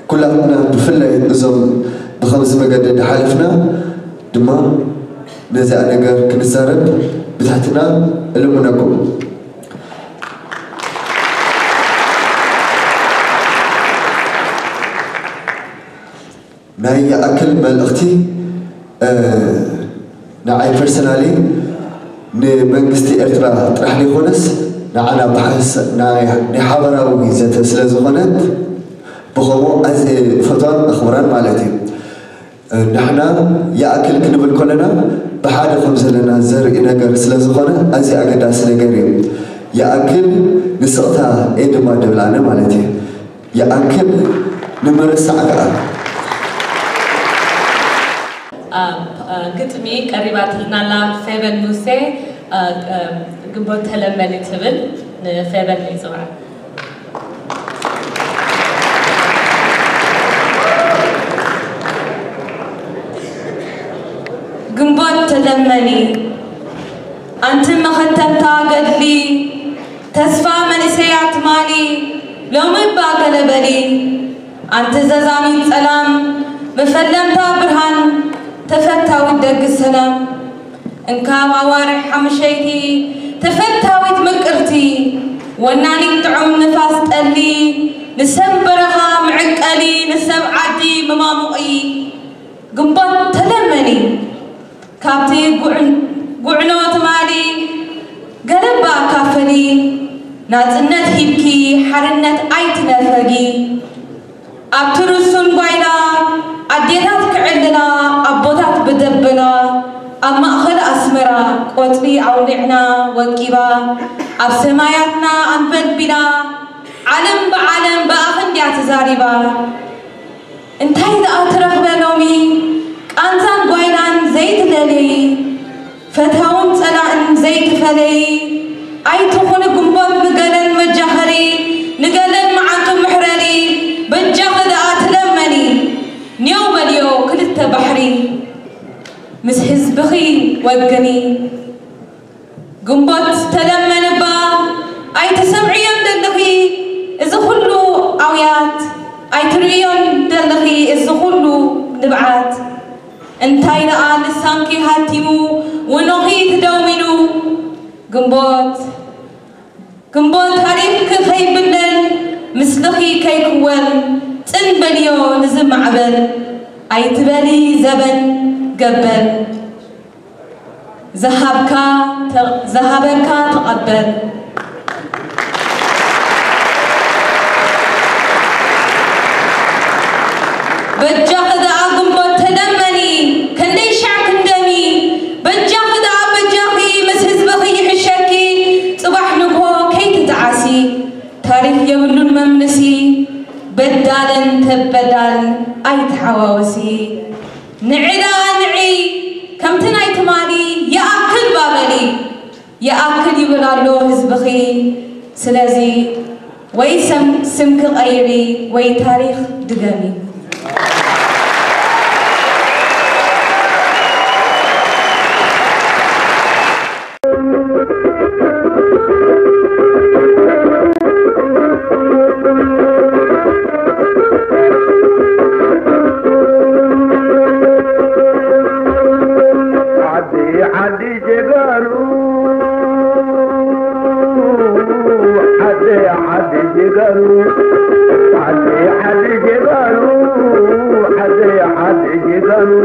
كلنا بفلة نزم بخمس ما قدك حالفنا دما نزع نجار كنسارب بتاعتنا اللي منقوم ناي أكل بالأختي ناي برسونالي نمنجستي إرترا راح نخونس نعنا بحس ناي نحاورا وجزات سلازونات بخومو أز فضان أخباران مالتي نحنا يأكل كنبل كلنا بحاجة خمسة لنا زرق نجار سلازخونة أزي أقداس نجاريم يأكل نسقطها إيد ما دبلانة مالتي يأكل نمرس عقا قطمي قريبات لنا لا فيبن موسى قبوت هلمني تبل فيبن ميزوع قنبوت تلمني أنت ما ختمتا قدلي تسفى من سيات مالي لو من باك لبلي أنت زازامي سلام بفلمتا برهان تفتا ودق السلام إنكا موارح حمشيتي تفتا وتمكرتي وناني تعم نفاس تقلي نسب برها معقلي نسب عدي ممامقي قنبوت تلمني كابتي قعنوت مالي قلبا كافلي نازنت هيبكي حرنت ايت نفقي ابترسون بايلا عديتات كعلنا ابوتات بدبنا اما اخل اسمرا قوتبي اولعنا وكيبا اب سماياتنا انبد بلا علم بعلم باخن ديات زاريبا انتهي ذا اترخب لومي أنزان قويلان زيت للي فتاون سلان زيت فلي أي تخون قنبوت نقلن مجهري نقلن معاكم محرري بجهد أتلمني نيوم اليو كلت بحري مسحز بخي وقني قنبوت تلمن با أي تسمعيون دلخي إذا خلو عويات أي تريون دلخي إذا خلو نبعات انتاي لقى لسانكي هاتيمو ونوغي تدومينو قنبوت هاريف كخي بلن مسلخي كي كوال تنبليو نزم عبل اي تبالي زبن قبل ذهبك تقبل بجاخد عقم تدمني كندي شعك ندمي بجاخد بجاخي مسهز بخي حشكي صباح نكو كي تتعاسي تاريخ يبلون مملسي بدال تبدال أي تحواوسي نعدا نعي كم تناي تمالي يا أكل بابلي يا أكل يبلالو هزبخي سلازي وي سمك غيري وي تاريخ دقامي حد جبالو